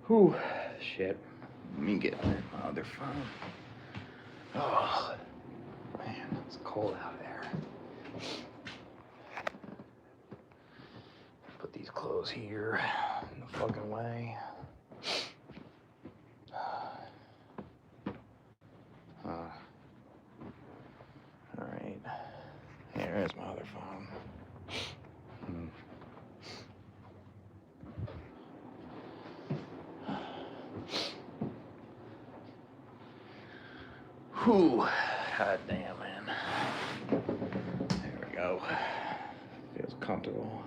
Whew, shit. Let me get my other phone. Oh, man, it's cold out there. Put these clothes here in the fucking way. Alright. There's my other phone. Whew. God damn, man. There we go. Feels comfortable.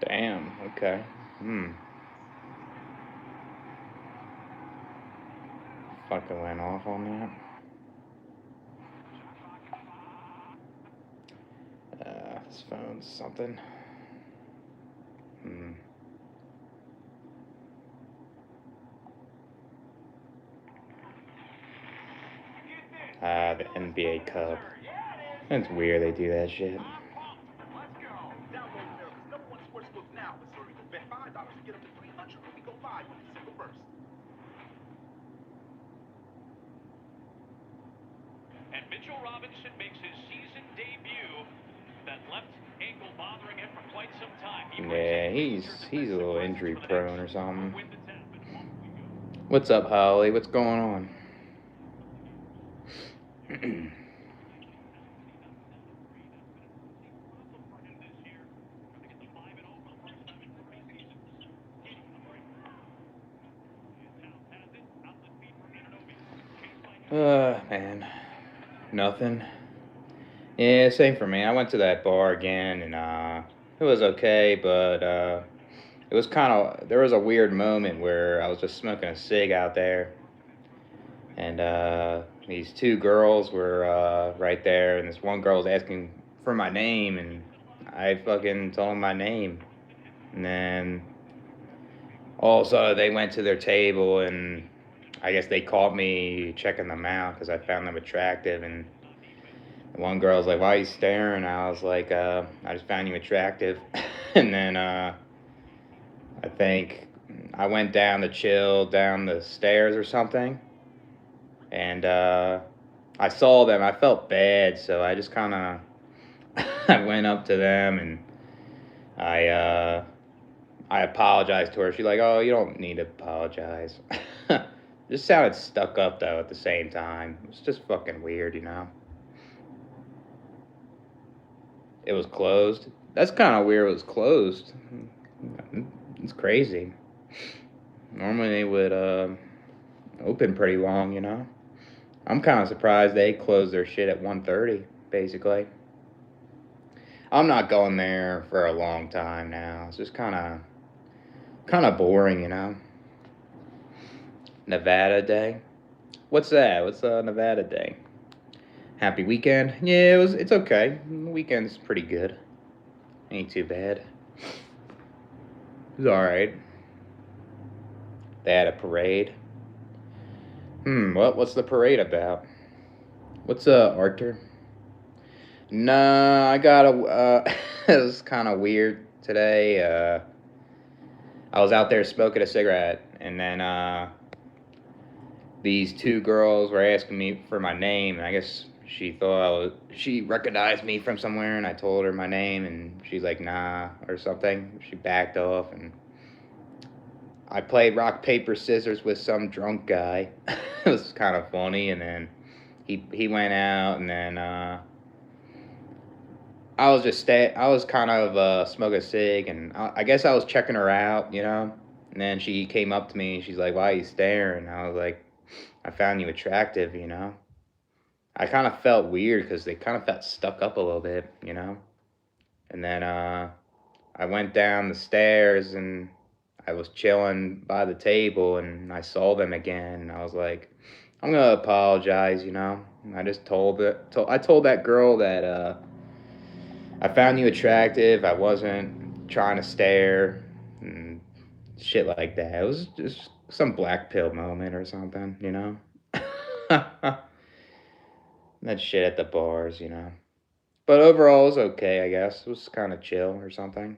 Damn, okay. Fucking went off on that. This phone's something. The NBA Cup. It's weird they do that shit. And Mitchell Robinson makes his season debut. That left ankle bothering him for quite some time. Yeah, he's a little injury prone or something. What's up, Holly? What's going on? Man, nothing. Yeah, same for me. I went to that bar again, and it was okay, but it was there was a weird moment where I was just smoking a cig out there, and these two girls were right there, and this one girl was asking for my name, and I fucking told them my name, and then all of a sudden they went to their table, and I guess they caught me checking them out because I found them attractive, and one girl's like, "Why are you staring?" I was like, "I just found you attractive." And then I think I went down to chill down the stairs or something, and I saw them. I felt bad, so I just kind of I went up to them and I apologized to her. She's like, "Oh, you don't need to apologize." Just sounded stuck up though at the same time. It was just fucking weird, you know. It was closed. That's kind of weird. It was closed. It's crazy. Normally they would open pretty long, you know. I'm kind of surprised they closed their shit at 1:30, basically. I'm not going there for a long time now. It's just kind of boring, you know. Nevada Day. What's that? What's Nevada Day? Happy weekend? Yeah, it's okay. The weekend's pretty good. Ain't too bad. It was alright. They had a parade. What's the parade about? What's Arthur? Nah, I got a. It was kind of weird today. I was out there smoking a cigarette, and then these two girls were asking me for my name, and I guess she recognized me from somewhere, and I told her my name, and she's like, "Nah," or something. She backed off, and I played rock paper scissors with some drunk guy. It was kind of funny, and then he went out, and then I was kind of smoking a cig, and I guess I was checking her out, you know, And then she came up to me and she's like, "Why are you staring?" I was like, "I found you attractive, you know." I kind of felt weird because they kind of felt stuck up a little bit, you know. And then I went down the stairs and I was chilling by the table and I saw them again. And I was like, I'm gonna apologize, you know. I just I told that girl that I found you attractive. I wasn't trying to stare and shit like that. It was just some black pill moment or something, you know. That shit at the bars, you know. But overall, it was okay, I guess. It was kind of chill or something.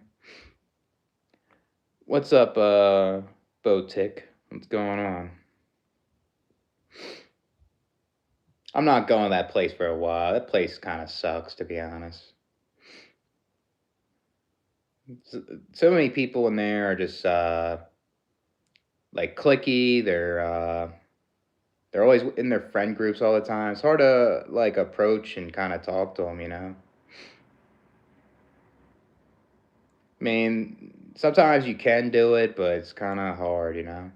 What's up, Botic? What's going on? I'm not going to that place for a while. That place kind of sucks, to be honest. So many people in there are just like clicky. They're always in their friend groups all the time. It's hard to like approach and kind of talk to them, you know. I mean, sometimes you can do it, but it's kind of hard, you know.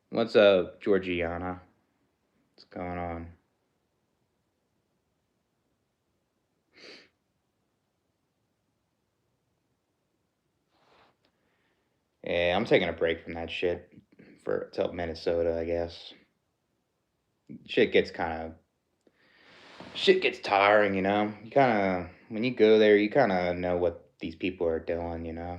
What's up, Georgiana? What's going on? Yeah, I'm taking a break from that shit for till Minnesota, I guess. Shit gets kind of shit gets tiring, you know. You kind of when you go there, you kind of know what these people are doing, you know.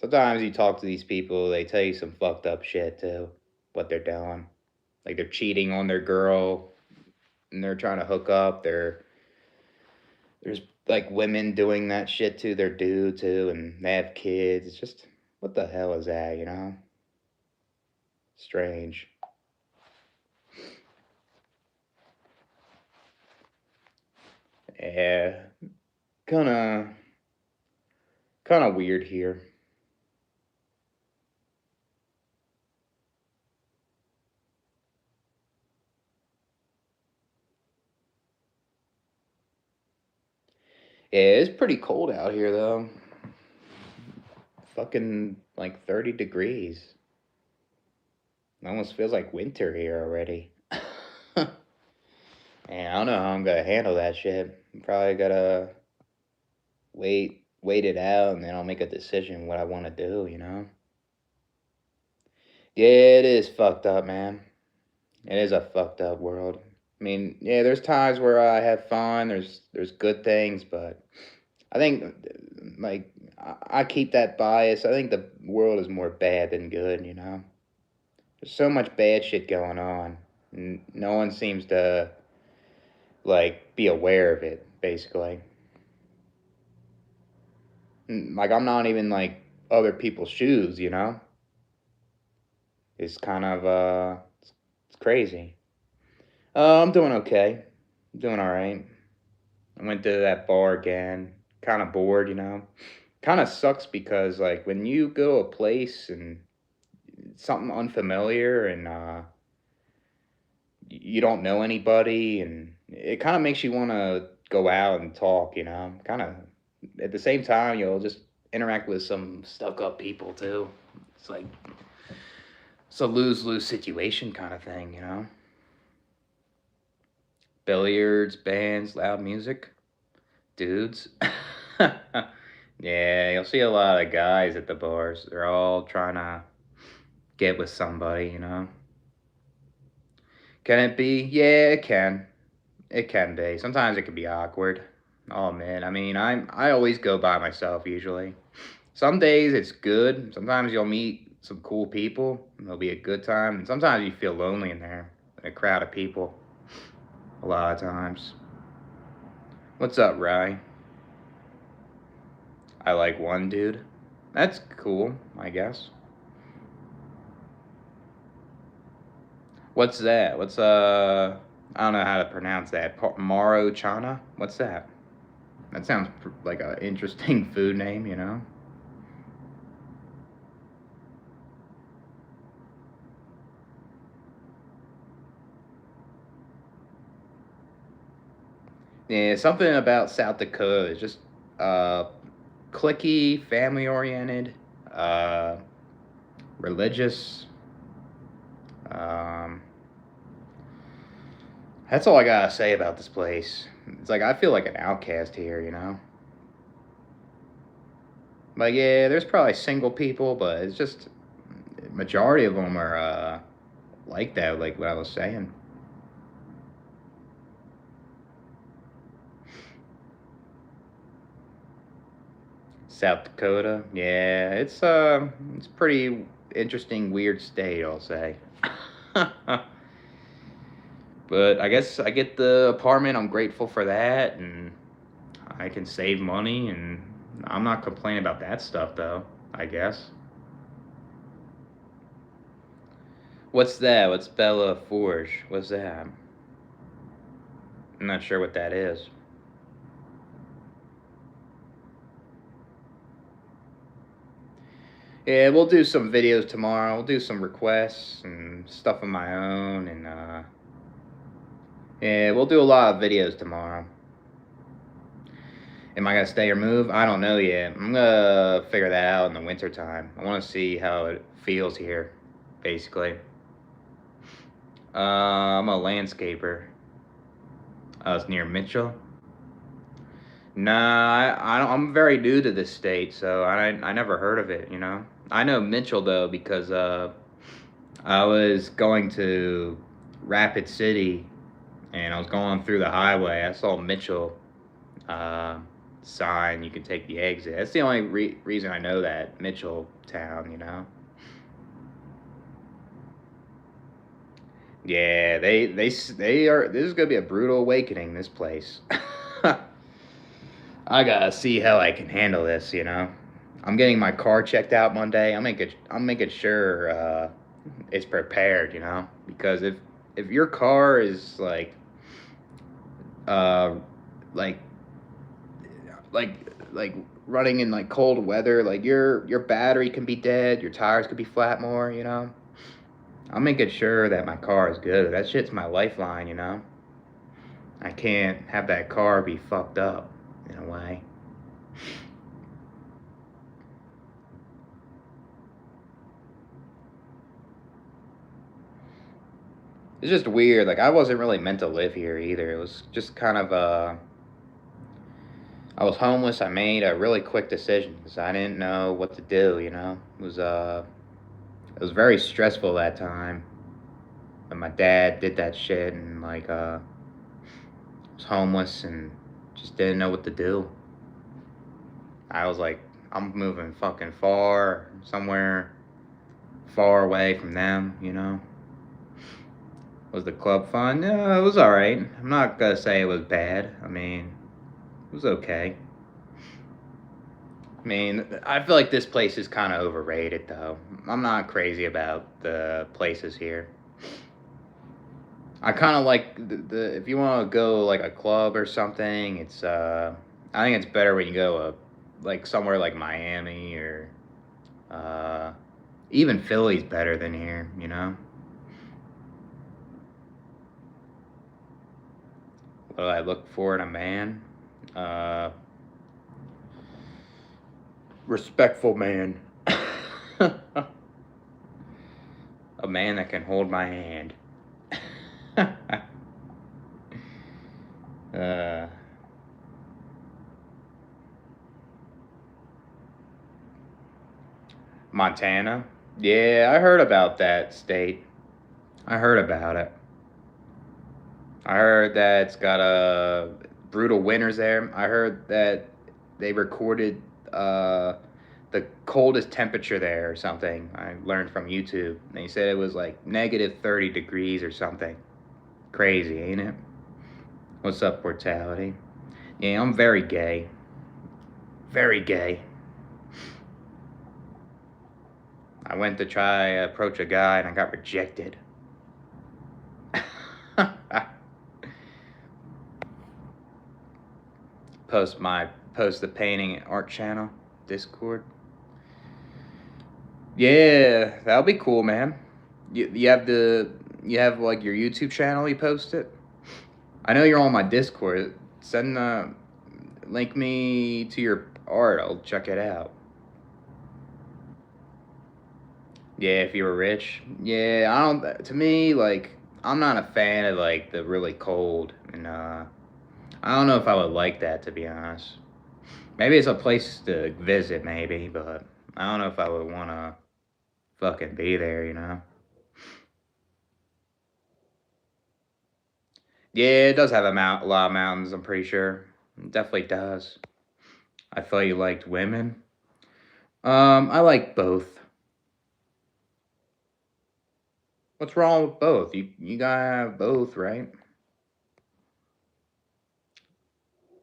Sometimes you talk to these people, they tell you some fucked up shit too, what they're doing. Like they're cheating on their girl and they're trying to hook up. There's like women doing that shit to their dude too, and they have kids. It's just what the hell is that, you know? Strange. Yeah, kind of weird here. Yeah, it's pretty cold out here though. Fucking like 30 degrees. It almost feels like winter here already. Man, I don't know how I'm gonna handle that shit. I'm probably gotta wait it out, and then I'll make a decision what I want to do. You know? Yeah, it is fucked up, man. It is a fucked up world. I mean, yeah, there's times where I have fun. There's good things, but I think like I keep that bias. I think the world is more bad than good. You know? There's so much bad shit going on, and no one seems to like be aware of it. Basically, like I'm not even like other people's shoes. You know? It's kind of it's crazy. I'm doing okay. I'm doing all right. I went to that bar again. Kind of bored, you know. Kind of sucks because like when you go to a place and it's something unfamiliar and you don't know anybody and it kind of makes you want to go out and talk, you know. Kind of at the same time you'll just interact with some stuck up people too. It's like it's a lose-lose situation kind of thing, you know. Billiards, bands, loud music, dudes. Yeah, you'll see a lot of guys at the bars. They're all trying to get with somebody, you know. Can it be? Yeah, it can. It can be. Sometimes it can be awkward. Oh man, I mean, I always go by myself usually. Some days it's good. Sometimes you'll meet some cool people. And it'll be a good time. And sometimes you feel lonely in there, in a crowd of people. A lot of times. What's up, Rye? I like one dude. That's cool, I guess. What's that? What's I don't know how to pronounce that. Maro Chana? What's that? That sounds like an interesting food name, you know? Yeah, something about South Dakota is just uh clicky, family oriented. Uh religious. Um, that's all I gotta say about this place. It's like I feel like an outcast here, you know? Like, yeah, there's probably single people, but it's just majority of them are like that, like what I was saying. South Dakota, yeah, it's pretty interesting, weird state, I'll say. But I guess I get the apartment. I'm grateful for that, and I can save money, and I'm not complaining about that stuff, though. I guess. What's that? What's Bella Forge? What's that? I'm not sure what that is. Yeah, we'll do some videos tomorrow. We'll do some requests and stuff of my own, and yeah, we'll do a lot of videos tomorrow. Am I gonna stay or move? I don't know yet. I'm gonna figure that out in the winter time. I want to see how it feels here, basically. I'm a landscaper. It's near Mitchell. Nah, I don't, I'm very new to this state, so I never heard of it. You know, I know Mitchell though because I was going to Rapid City, and I was going through the highway. I saw Mitchell uh, sign. You can take the exit. That's the only reason I know that Mitchell town. You know. Yeah, they are. This is gonna be a brutal awakening. This place. I gotta see how I can handle this. You know, I'm getting my car checked out Monday. I'm making sure it's prepared. You know, because if your car is uh like like like running in like cold weather, like your battery can be dead, your tires could be flat more. You know, I'm making sure that my car is good. That shit's my lifeline. You know, I can't have that car be fucked up in a way. It's just weird. Like I wasn't really meant to live here either. It was just kind of I was homeless. I made a really quick decision because I didn't know what to do. You know, it was very stressful that time. And my dad did that shit, and was homeless and just didn't know what to do. I was like, I'm moving fucking far, somewhere far away from them. You know. Was the club fun? No, it was all right. I'm not gonna say it was bad. I mean, it was okay. I mean, I feel like this place is kind of overrated, though. I'm not crazy about the places here. I kind of like the if you want to go like a club or something, it's I think it's better when you go like somewhere like Miami or uh even Philly's better than here, you know. What do I look for in a man? Uh, Respectful man. A man that can hold my hand. uh, Montana. Yeah, I heard about that state. I heard about it. I heard that it's got a brutal winters there. I heard that they recorded the coldest temperature there or something. I learned from YouTube. They said it was like negative 30 degrees or something. Crazy, ain't it? What's up, Portality? Yeah, I'm very gay. Very gay. I went to try approach a guy and I got rejected. Post the painting art channel, Discord. Yeah, that'll be cool, man. You have like your YouTube channel. You post it. I know you're on my Discord. Send link me to your art. I'll check it out. Yeah, if you were rich. Yeah, I don't. To me, like, I'm not a fan of like the really cold, and I don't know if I would like that, to be honest. Maybe it's a place to visit, maybe, but I don't know if I would want to fucking be there, you know? Yeah, it does have a lot of mountains, I'm pretty sure. It definitely does. I thought you liked women. I like both. What's wrong with both? You gotta have both, right?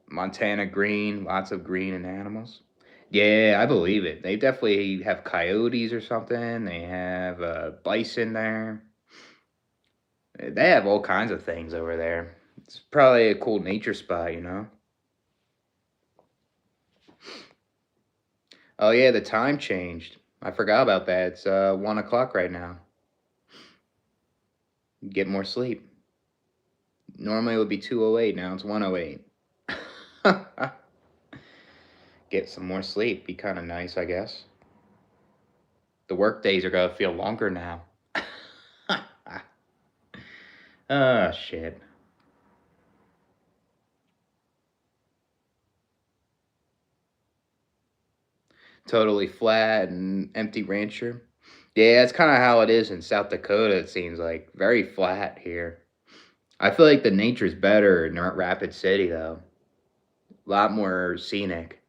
Montana green, lots of green and animals. Yeah, I believe it. They definitely have coyotes or something. They have bison there. They have all kinds of things over there. It's probably a cool nature spot, you know? Oh, yeah, the time changed. I forgot about that. It's 1 o'clock right now. Get more sleep. Normally it would be 2:08. Now it's 1:08. Get some more sleep. Be kind of nice, I guess. The work days are going to feel longer now. Oh, shit. Totally flat and empty rancher. Yeah, that's kind of how it is in South Dakota, it seems like. Very flat here. I feel like the nature's better in Rapid City, though. A lot more scenic.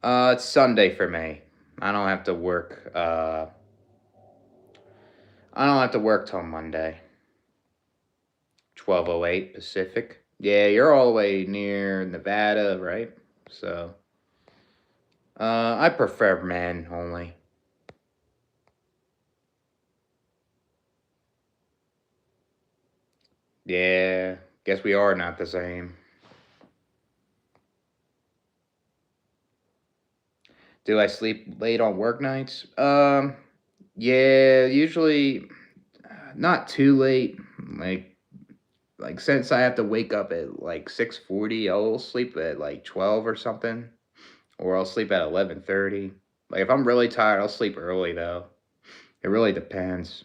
It's Sunday for me. I don't have to work. I don't have to work till Monday. 12:08 Pacific. Yeah, you're all the way near Nevada, right? So, I prefer men only. Yeah, guess we are not the same. Do I sleep late on work nights? Yeah, usually not too late. Like like since I have to wake up at like 6:40, I'll sleep at like 12 or something, or I'll sleep at 11:30. Like if I'm really tired, I'll sleep early though. It really depends.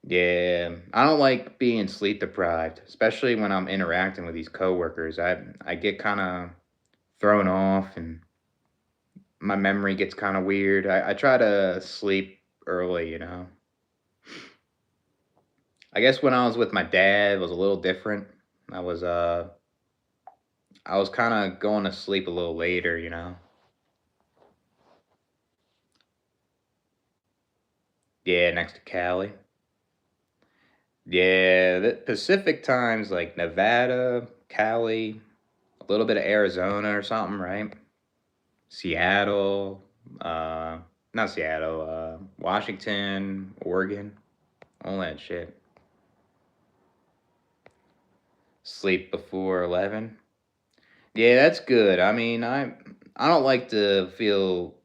Yeah, I don't like being sleep deprived, especially when I'm interacting with these coworkers. I get kind of thrown off and my memory gets kind of weird. I try to sleep early, you know. I guess when I was with my dad, it was a little different. I was uh I was kind of going to sleep a little later, you know. Yeah, next to Cali. Yeah, the Pacific times like Nevada, Cali, a little bit of Arizona or something, right? Seattle, uh not Seattle, Washington, Oregon, all that shit. Sleep before 11. Yeah, that's good. I mean, I don't like to feel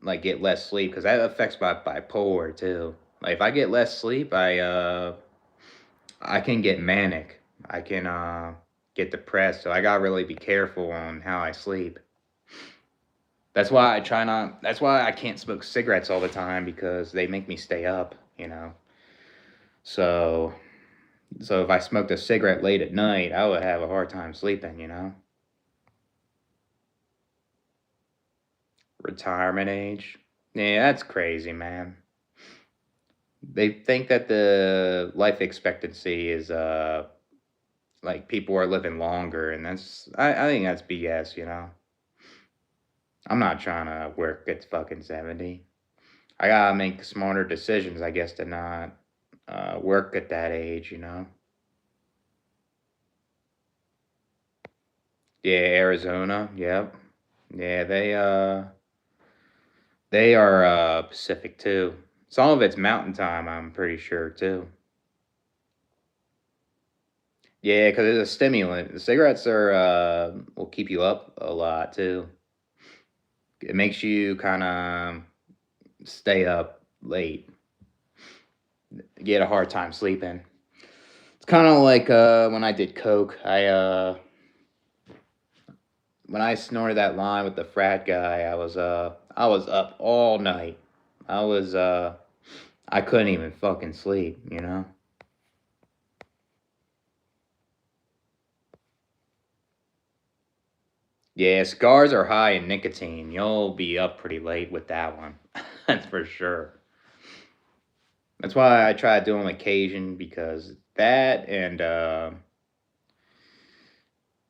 like get less sleep because that affects my bipolar too. Like if I get less sleep, I can get manic. I can get depressed. So I gotta really be careful on how I sleep. That's why I try not. That's why I can't smoke cigarettes all the time because they make me stay up. You know. So so if I smoked a cigarette late at night, I would have a hard time sleeping. You know. Retirement age. Yeah, that's crazy, man. They think that the life expectancy is like people are living longer, and I think that's BS. You know, I'm not trying to work at fucking 70. I gotta make smarter decisions, I guess, to not work at that age. You know. Yeah, Arizona. Yep. Yeah, they are Pacific too. Some of it's mountain time, I'm pretty sure too. Yeah, because it's a stimulant. The cigarettes are will keep you up a lot too. It makes you kind of stay up late, get a hard time sleeping. It's kind of like when I did coke. when I snorted that line with the frat guy, I was up all night. I was I couldn't even fucking sleep, you know? Yeah, cigars are high in nicotine. You'll be up pretty late with that one. That's for sure. That's why I try to do on occasion because that and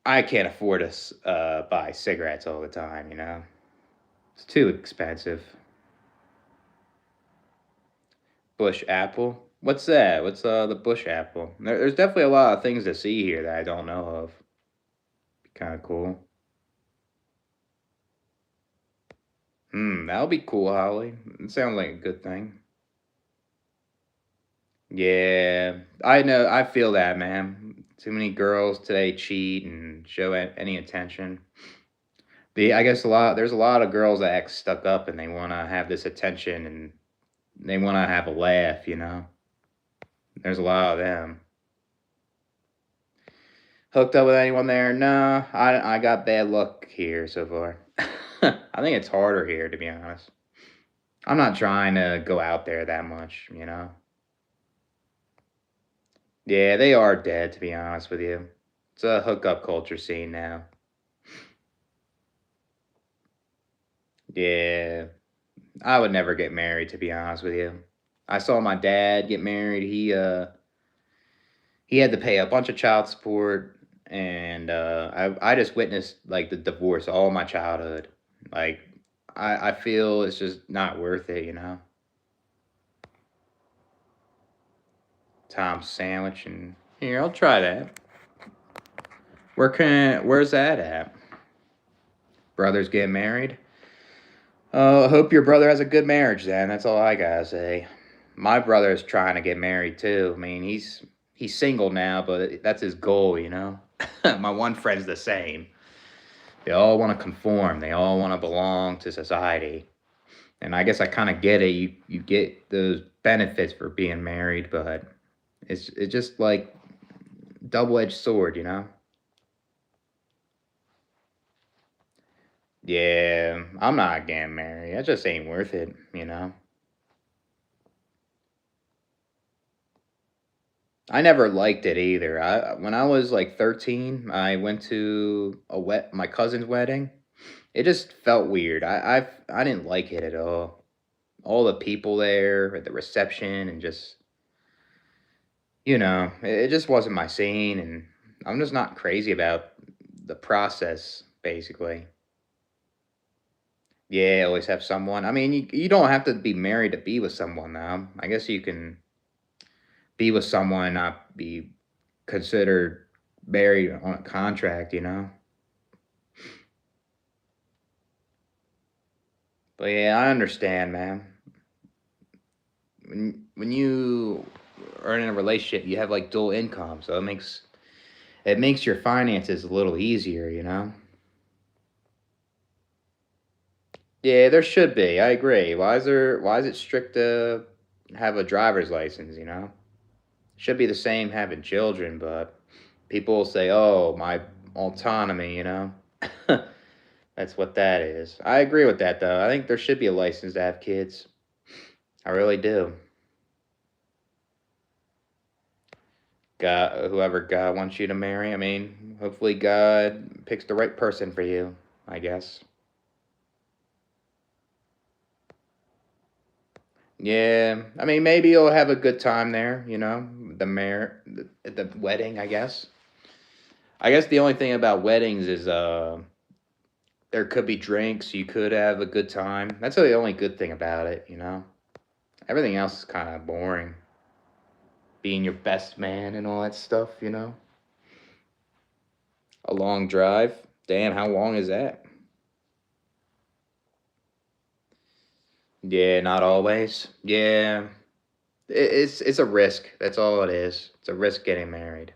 I can't afford to buy cigarettes all the time, you know? It's too expensive. Bush apple? What's that? What's the bush apple? There's definitely a lot of things to see here that I don't know of. Kind of cool. That'll be cool, Holly. It sounds like a good thing. Yeah, I know. I feel that, man. Too many girls today cheat and show any attention. I guess there's a lot of girls that act stuck up and they want to have this attention and they want to have a laugh, you know? There's a lot of them. Hooked up with anyone there? No, I got bad luck here so far. I think it's harder here, to be honest. I'm not trying to go out there that much, you know? Yeah, they are dead, to be honest with you. It's a hookup culture scene now. Yeah, I would never get married, to be honest with you. I saw my dad get married. He had to pay a bunch of child support, and I just witnessed like the divorce all my childhood. Like I feel it's just not worth it, you know. Tom's sandwich, and here I'll try that. Where's that at? Brothers get married. Hope your brother has a good marriage then. That's all I gotta say. My brother's trying to get married too. I mean, he's single now, but that's his goal, you know. My one friend's the same. They all want to conform. They all want to belong to society. And I guess I kind of get it. You get those benefits for being married, but it's just like double-edged sword, you know. Yeah, I'm not getting married. That just ain't worth it, you know. I never liked it either. I When I was like 13, I went to my cousin's wedding. It just felt weird. I didn't like it at all. All the people there at the reception and just it just wasn't my scene, and I'm just not crazy about the process basically. Yeah, always have someone. I mean, you don't have to be married to be with someone now. I guess you can be with someone and not be considered married on a contract, you know? But yeah, I understand, man. When you are in a relationship, you have like dual income, so it makes your finances a little easier, you know? Yeah, there should be. I agree. Why is it strict to have a driver's license, you know? Should be the same having children, but people say, "Oh, my autonomy," you know? That's what that is. I agree with that though. I think there should be a license to have kids. I really do. God, whoever God wants you to marry. I mean, hopefully God picks the right person for you, I guess. Yeah, I mean, maybe you'll have a good time there, you know, at the wedding, I guess. I guess the only thing about weddings is there could be drinks, you could have a good time. That's the only good thing about it, you know. Everything else is kind of boring. Being your best man and all that stuff, you know. A long drive. Damn, how long is that? Yeah, not always. Yeah, it's a risk. That's all it is. It's a risk getting married.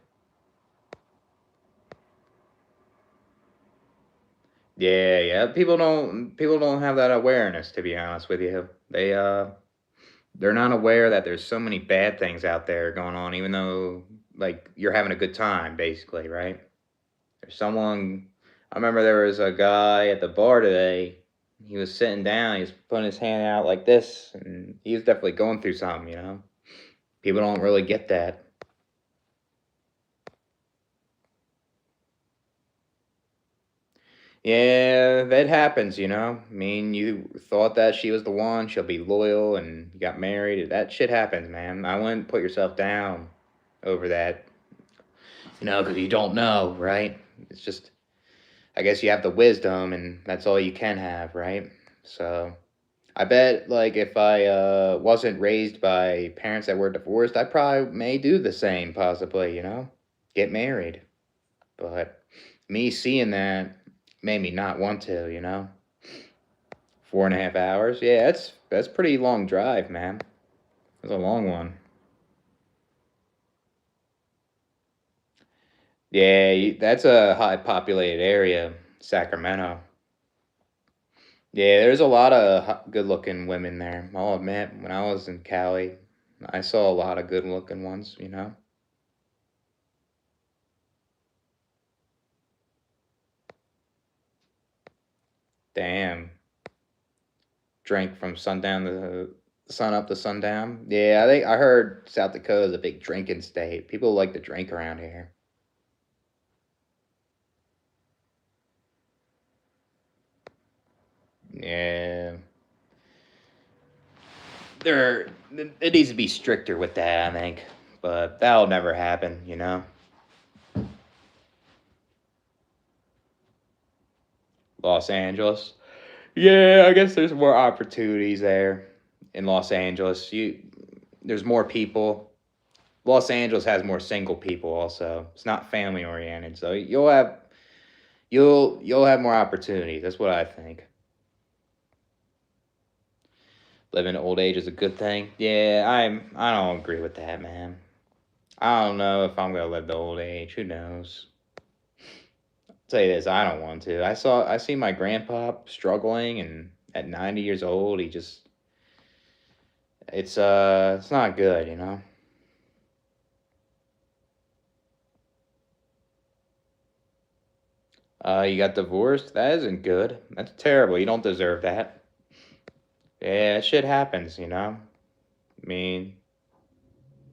Yeah, yeah. People don't have that awareness, to be honest with you. They're not aware that there's so many bad things out there going on, even though like you're having a good time, basically, right? There's someone I remember there was a guy at the bar today. He was sitting down. He was putting his hand out like this, and he was definitely going through something. People don't really get that. Yeah, that happens. I mean, you thought that she was the one. She'll be loyal, and you got married. That shit happens, man. I wouldn't put yourself down over that. Because you don't know, right? It's just, I guess you have the wisdom, and that's all you can have, right? So. I bet, like, if I wasn't raised by parents that were divorced, I probably may do the same, possibly, get married. But me seeing that made me not want to. 4.5 hours, yeah, that's pretty long drive, man. That's a long one. Yeah, that's a high populated area, Sacramento. Yeah, there's a lot of good looking women there. I'll admit, when I was in Cali, I saw a lot of good looking ones. Damn. Drank from sundown to sun up to sundown. Yeah, I heard South Dakota is a big drinking state. People like to drink around here. Yeah, there it needs to be stricter with that, I think, but that'll never happen. Los Angeles. Yeah, I guess there's more opportunities there in Los Angeles. There's more people. Los Angeles has more single people also. It's not family oriented, so you'll have more opportunities. That's what I think. Living old age is a good thing. Yeah, I don't agree with that, man. I don't know if I'm gonna live the old age. Who knows? I'll tell you this, I don't want to. I see my grandpa struggling, and at 90 years old, it's not good. You got divorced. That isn't good. That's terrible. You don't deserve that. Yeah, shit happens. I mean,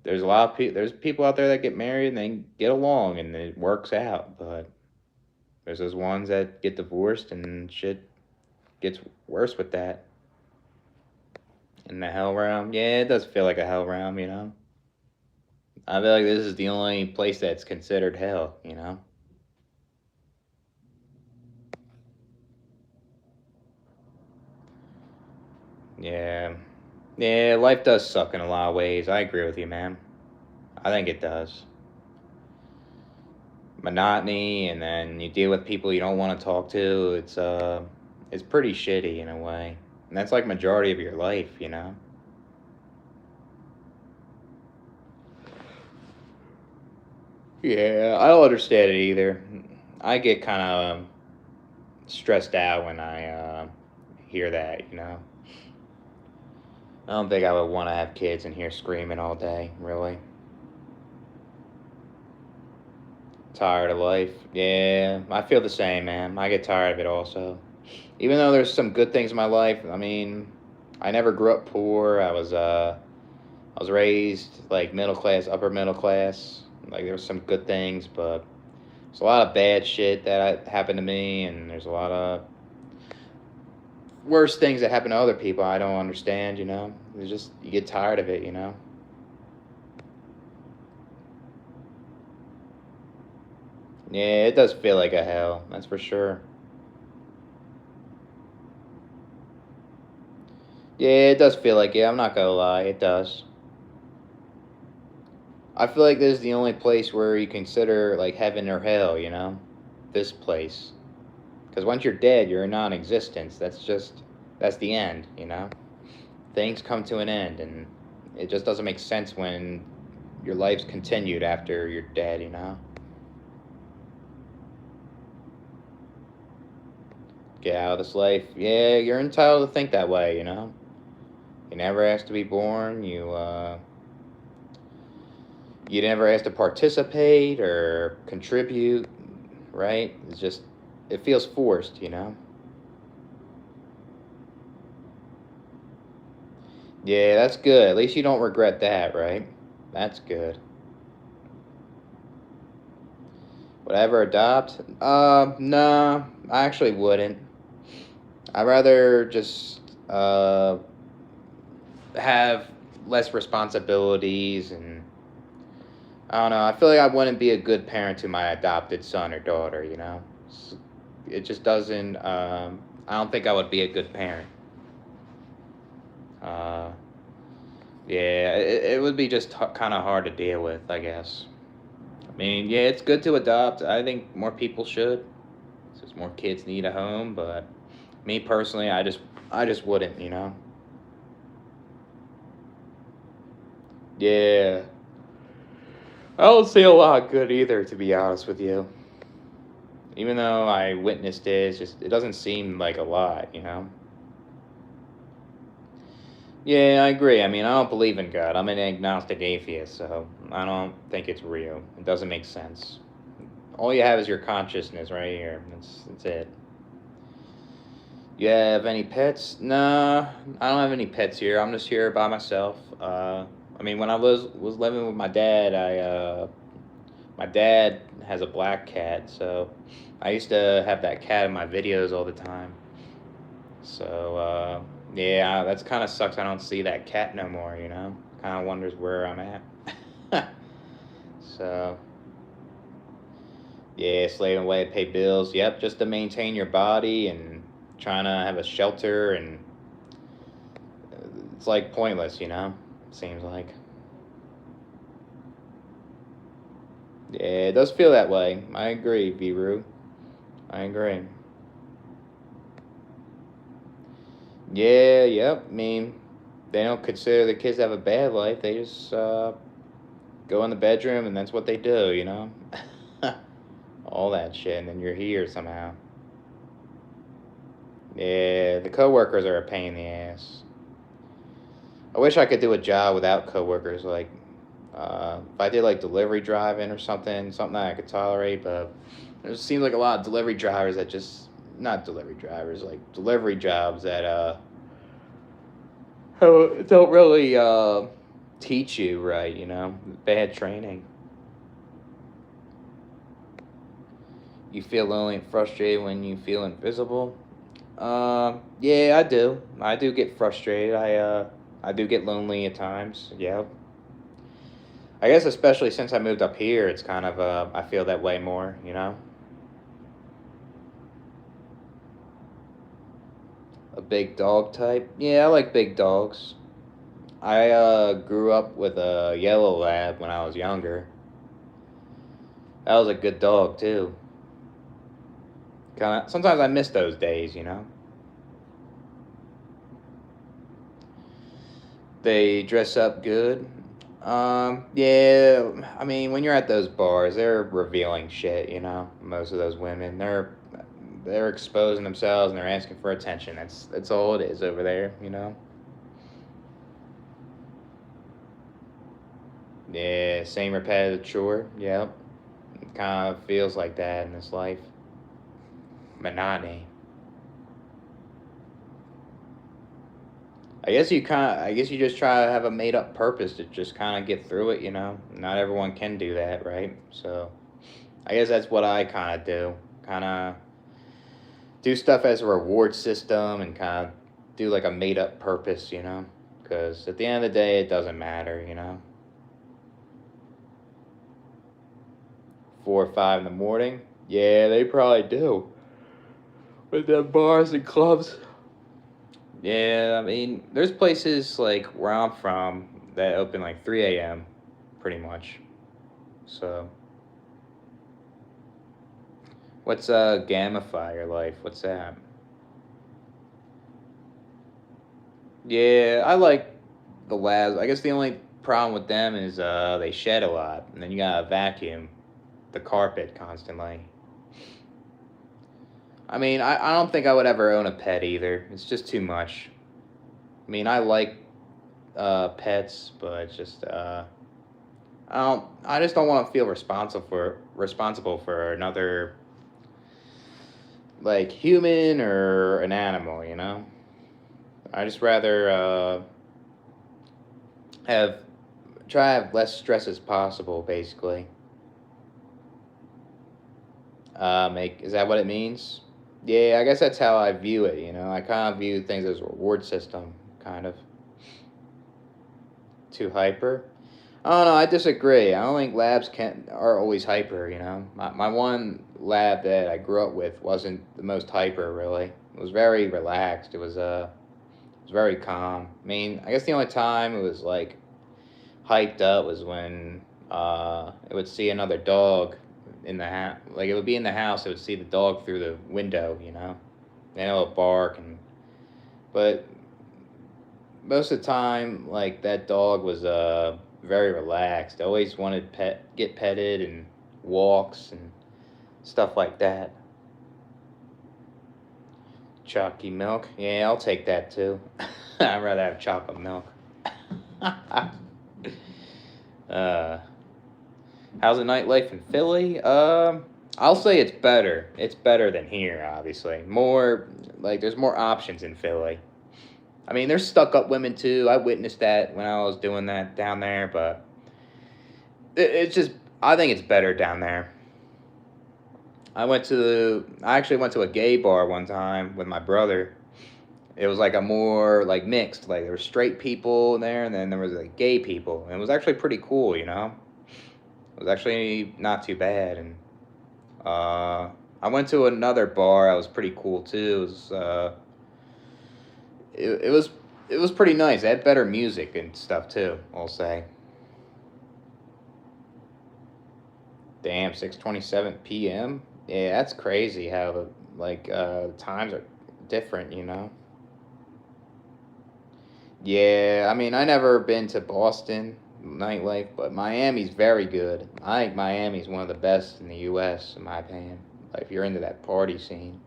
there's a lot of there's people out there that get married and they get along and it works out, but there's those ones that get divorced and shit gets worse with that. In the hell realm, yeah, it does feel like a hell realm. I feel like this is the only place that's considered hell. Yeah, yeah, life does suck in a lot of ways. I agree with you, man. I think it does. Monotony, and then you deal with people you don't want to talk to. It's pretty shitty in a way, and that's like majority of your life. Yeah, I don't understand it either. I get kind of stressed out when I hear that. I don't think I would want to have kids in here screaming all day, really. Tired of life. Yeah, I feel the same, man. I get tired of it also. Even though there's some good things in my life, I mean, I never grew up poor. I was raised like middle class, upper middle class. Like there was some good things, but there's a lot of bad shit that happened to me, and there's a lot of worse things that happen to other people I don't understand. It's just you get tired of it. Yeah, it does feel like a hell, that's for sure. Yeah, it does feel like it, I'm not gonna lie, it does. I feel like this is the only place where you consider like heaven or hell. This place. Because once you're dead, you're a non-existence. That's the end. Things come to an end, and it just doesn't make sense when your life's continued after you're dead. Get out of this life. Yeah, you're entitled to think that way. You never asked to be born. You never asked to participate or contribute, right? It's just it feels forced, you know? Yeah, that's good. At least you don't regret that, right? That's good. Would I ever adopt? Nah, I actually wouldn't. I'd rather just have less responsibilities and I don't know. I feel like I wouldn't be a good parent to my adopted son or daughter. You know, it just doesn't. I don't think I would be a good parent. Uh, yeah, it would be just kind of hard to deal with, I guess. I mean, yeah, it's good to adopt. I think more people should. Since more kids need a home, but me personally, I just wouldn't. You know. Yeah, I don't see a lot good either, to be honest with you. Even though I witnessed it, it doesn't seem like a lot, you know. Yeah, I agree. I mean, I don't believe in God. I'm an agnostic atheist, so I don't think it's real. It doesn't make sense. All you have is your consciousness right here. That's it. You have any pets? Nah, I don't have any pets here. I'm just here by myself. I mean, when I was living with my dad, my dad has a black cat, so I used to have that cat in my videos all the time. So yeah, that's kind of sucks. I don't see that cat no more. You know, kind of wonders where I'm at. So yeah, slaving away to pay bills. Yep, just to maintain your body and trying to have a shelter, and it's like pointless. You know, seems like. Yeah, it does feel that way. I agree, Viru. I agree. Yeah, yep. I mean, they don't consider the kids have a bad life. They just go in the bedroom and that's what they do, you know? All that shit, and then you're here somehow. Yeah, the coworkers are a pain in the ass. I wish I could do a job without coworkers. Like, if I did like delivery driving or something that I could tolerate. But there seems like a lot of delivery drivers that just not delivery drivers, like delivery jobs that don't really teach you right. You know, bad training. You feel lonely and frustrated when you feel invisible. Yeah, I do. I do get frustrated. I do get lonely at times. Yeah. I guess especially since I moved up here, it's kind of I feel that way more. You know, a big dog type. Yeah, I like big dogs. I grew up with a yellow lab when I was younger. That was a good dog too. Kind of. Sometimes I miss those days. You know. They dress up good. Yeah, I mean, when you're at those bars, they're revealing shit, you know. Most of those women, they're exposing themselves and they're asking for attention. That's all it is over there, you know. Yeah, same repetitive chore. Yep, it kind of feels like that in this life. Monotony. I guess you just try to have a made up purpose to just kind of get through it, you know. Not everyone can do that, right? So I guess that's what I kind of do. Kind of do stuff as a reward system and kind of do like a made up purpose, you know? Because at the end of the day, it doesn't matter, you know? 4 or 5 in the morning? Yeah, they probably do. With the bars and clubs. Yeah, I mean, there's places like where I'm from that open like 3 a.m. pretty much. So, what's Gamify your life? What's that? Yeah, I like the labs. I guess the only problem with them is they shed a lot, and then you gotta vacuum the carpet constantly. I mean, I don't think I would ever own a pet either. It's just too much. I mean, I like pets, but it's just I don't. I just don't want to feel responsible for another like human or an animal, I just rather have try to have less stress as possible, basically. Make Is that what it means? Yeah, I guess that's how I view it. I kind of view things as a reward system, kind of too hyper. I don't know. I disagree. I don't think labs can are always hyper. My one lab that I grew up with wasn't the most hyper. Really, it was very relaxed. It was very calm. I mean, I guess the only time it was like hyped up was when it would see another dog in the house. Like it would be in the house, it would see the dog through the window. And it would bark, but most of the time, like that dog was very relaxed. Always wanted get petted and walks and stuff like that. Chalky milk, yeah, I'll take that too. I'd rather have chocolate milk. uh, How's the nightlife in Philly? I'll say it's better. It's better than here, obviously. More like there's more options in Philly. I mean, there's stuck up women too. I witnessed that when I was doing that down there, but it's just I think it's better down there. I actually went to a gay bar one time with my brother. It was like a more like mixed, like there were straight people there, and then there was like gay people, and it was actually pretty cool. It was actually not too bad, and I went to another bar. That was pretty cool too. It was it was pretty nice. They had better music and stuff too. I'll say. Damn, 6:27 p.m. Yeah, that's crazy. How the times are different. Yeah, I mean, I never been to Boston nightlife, but Miami's very good. I think Miami's one of the best in the U.S. in my opinion. Like, if you're into that party scene.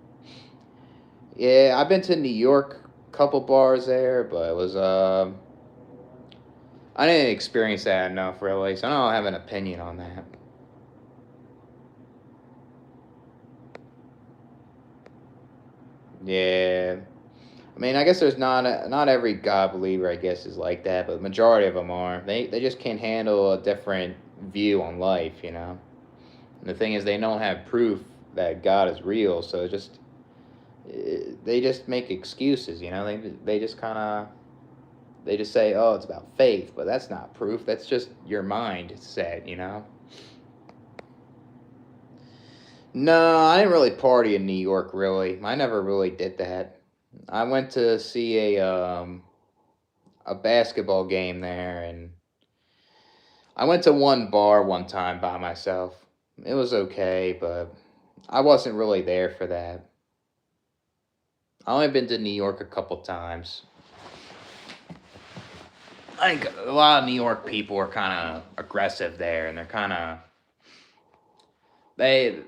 Yeah, I've been to New York, couple bars there, but it was I didn't experience that enough really, so I don't have an opinion on that. Yeah, I mean, I guess there's not every God believer, I guess, is like that, but the majority of them are. They just can't handle a different view on life. And the thing is, they don't have proof that God is real, so they just make excuses. They just kind of they just say, oh, it's about faith, but that's not proof. That's just your mind said. No, I didn't really party in New York. Really, I never really did that. I went to see a basketball game there, and I went to one bar one time by myself. It was okay, but I wasn't really there for that. I only been to New York a couple times. I think a lot of New York people are kind of aggressive there, and they're kind of they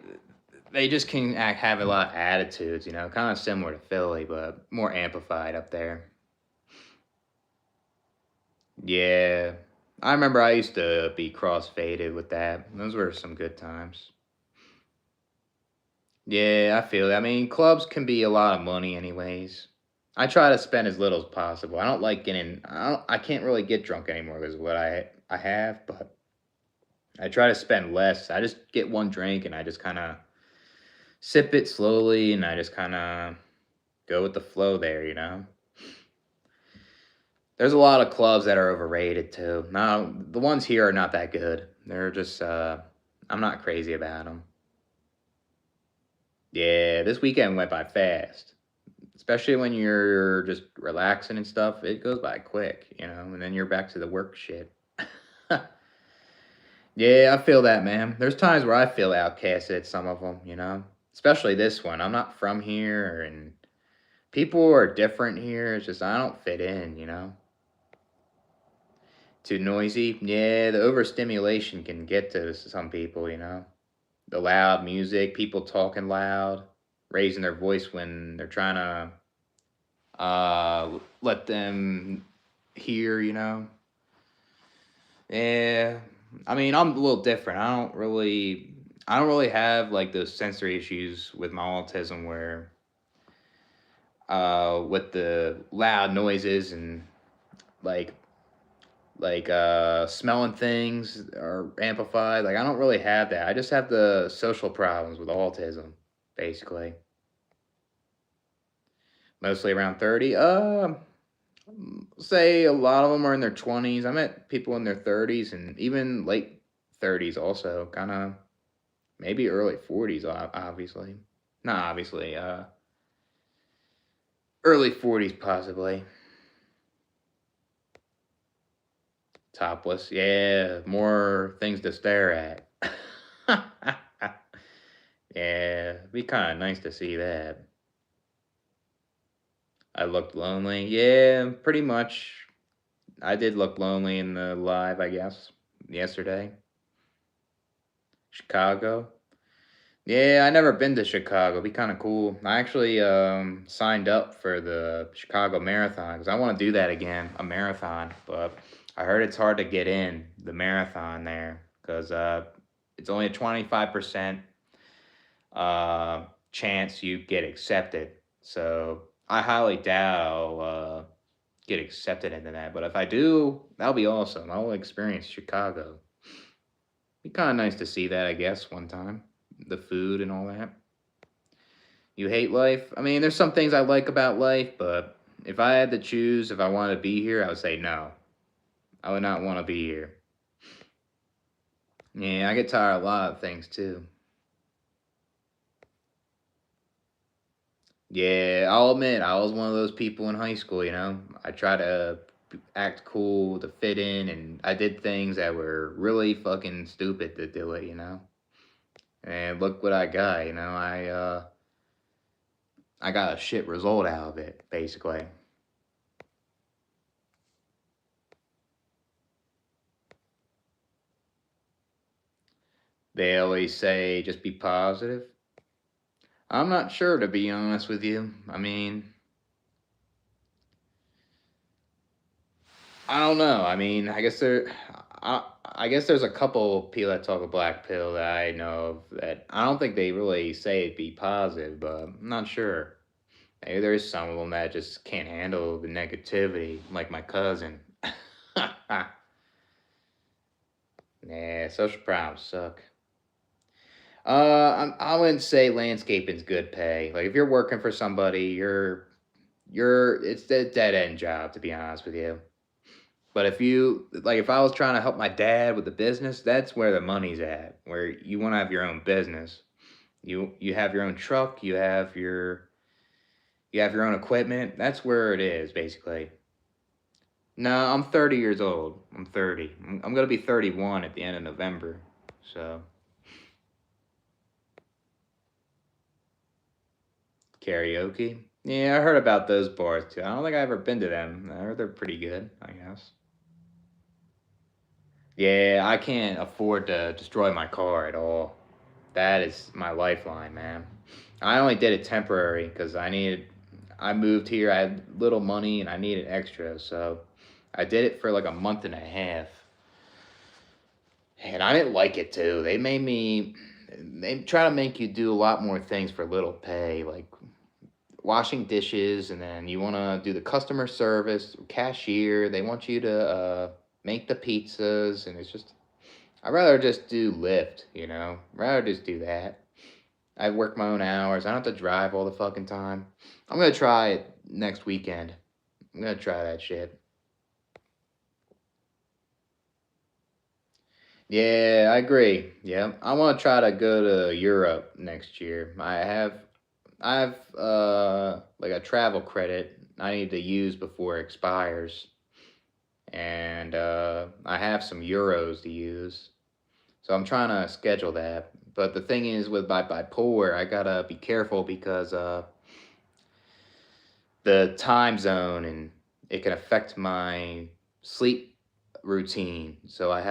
they just can have a lot of attitudes. Kind of similar to Philly, but more amplified up there. Yeah, I remember I used to be crossfaded with that. Those were some good times. Yeah, I feel it. I mean, clubs can be a lot of money, anyways. I try to spend as little as possible. I don't like getting. I can't really get drunk anymore because of what I have, but I try to spend less. I just get one drink and I just kind of sip it slowly, and I just kind of go with the flow there. There's a lot of clubs that are overrated too. Now, the ones here are not that good. They're just I'm not crazy about them. Yeah, this weekend went by fast. Especially when you're just relaxing and stuff, it goes by quick, and then you're back to the work shit. Yeah, I feel that, man. There's times where I feel outcasted at some of them. Especially this one. I'm not from here, and people are different here. It's just I don't fit in. Too noisy. Yeah, the overstimulation can get to some people. The loud music, people talking loud, raising their voice when they're trying to let them hear. Yeah, I mean, I'm a little different. I don't really. I don't really have like those sensory issues with my autism where with the loud noises and like smelling things are amplified. Like I don't really have that. I just have the social problems with autism, basically. Mostly around 30. Say a lot of them are in their 20s. I met people in their 30s and even late 30s also, kind of maybe early 40s obviously. Not obviously, early 40s possibly. Topless. Yeah, more things to stare at. Yeah, it'd be kind of nice to see that. I looked lonely. Yeah, pretty much. I did look lonely in the live, I guess, yesterday. Chicago. Yeah, I never been to Chicago. It'd be kind of cool. I actually signed up for the Chicago Marathon because I want to do that again, a marathon. But I heard it's hard to get in the marathon there because it's only a 25% chance you get accepted. So I highly doubt I'll get accepted into that. But if I do, that'll be awesome. I'll experience Chicago. Be kind of nice to see that, I guess, one time. The food and all that. You hate life? I mean, there's some things I like about life, but if I had to choose if I wanted to be here, I would say no. I would not want to be here. Yeah, I get tired of a lot of things too. Yeah, I'll admit, I was one of those people in high school, you know? I try to act cool to fit in, and I did things that were really fucking stupid to do it, you know? And look what I got, you know? I got a shit result out of it, basically. They always say just be positive. I'm not sure, to be honest with you. I mean, I don't know. I mean, I guess there's a couple people that talk a black pill that I know of that I don't think they really say be positive, but I'm not sure. Maybe there's some of them that just can't handle the negativity, like my cousin. Yeah, social problems suck. I wouldn't say landscaping's good pay. Like if you're working for somebody, it's a dead end job to be honest with you. But if I was trying to help my dad with the business, that's where the money's at. Where you want to have your own business. You have your own truck, you have your own equipment. That's where it is basically. No, I'm 30 years old. I'm 30. I'm going to be 31 at the end of November. So, karaoke. Yeah, I heard about those bars too. I don't think I've ever been to them. I heard they're pretty good, I guess. Yeah, I can't afford to destroy my car at all. That is my lifeline, man. I only did it temporary because I moved here, I had little money and I needed extra. So I did it for like a month and a half. And I didn't like it too. They try to make you do a lot more things for little pay, like washing dishes, and then you want to do the customer service, cashier. They want you to make the pizzas, and it's just, I'd rather just do Lyft, you know? I'd rather just do that. I work my own hours. I don't have to drive all the fucking time. I'm gonna try it next weekend. I'm gonna try that shit. Yeah, I agree. Yeah, I want to try to go to Europe next year. I have like a travel credit I need to use before it expires, and I have some euros to use. So I'm trying to schedule that. But the thing is, with my bipolar, I gotta be careful because the time zone and it can affect my sleep routine. So I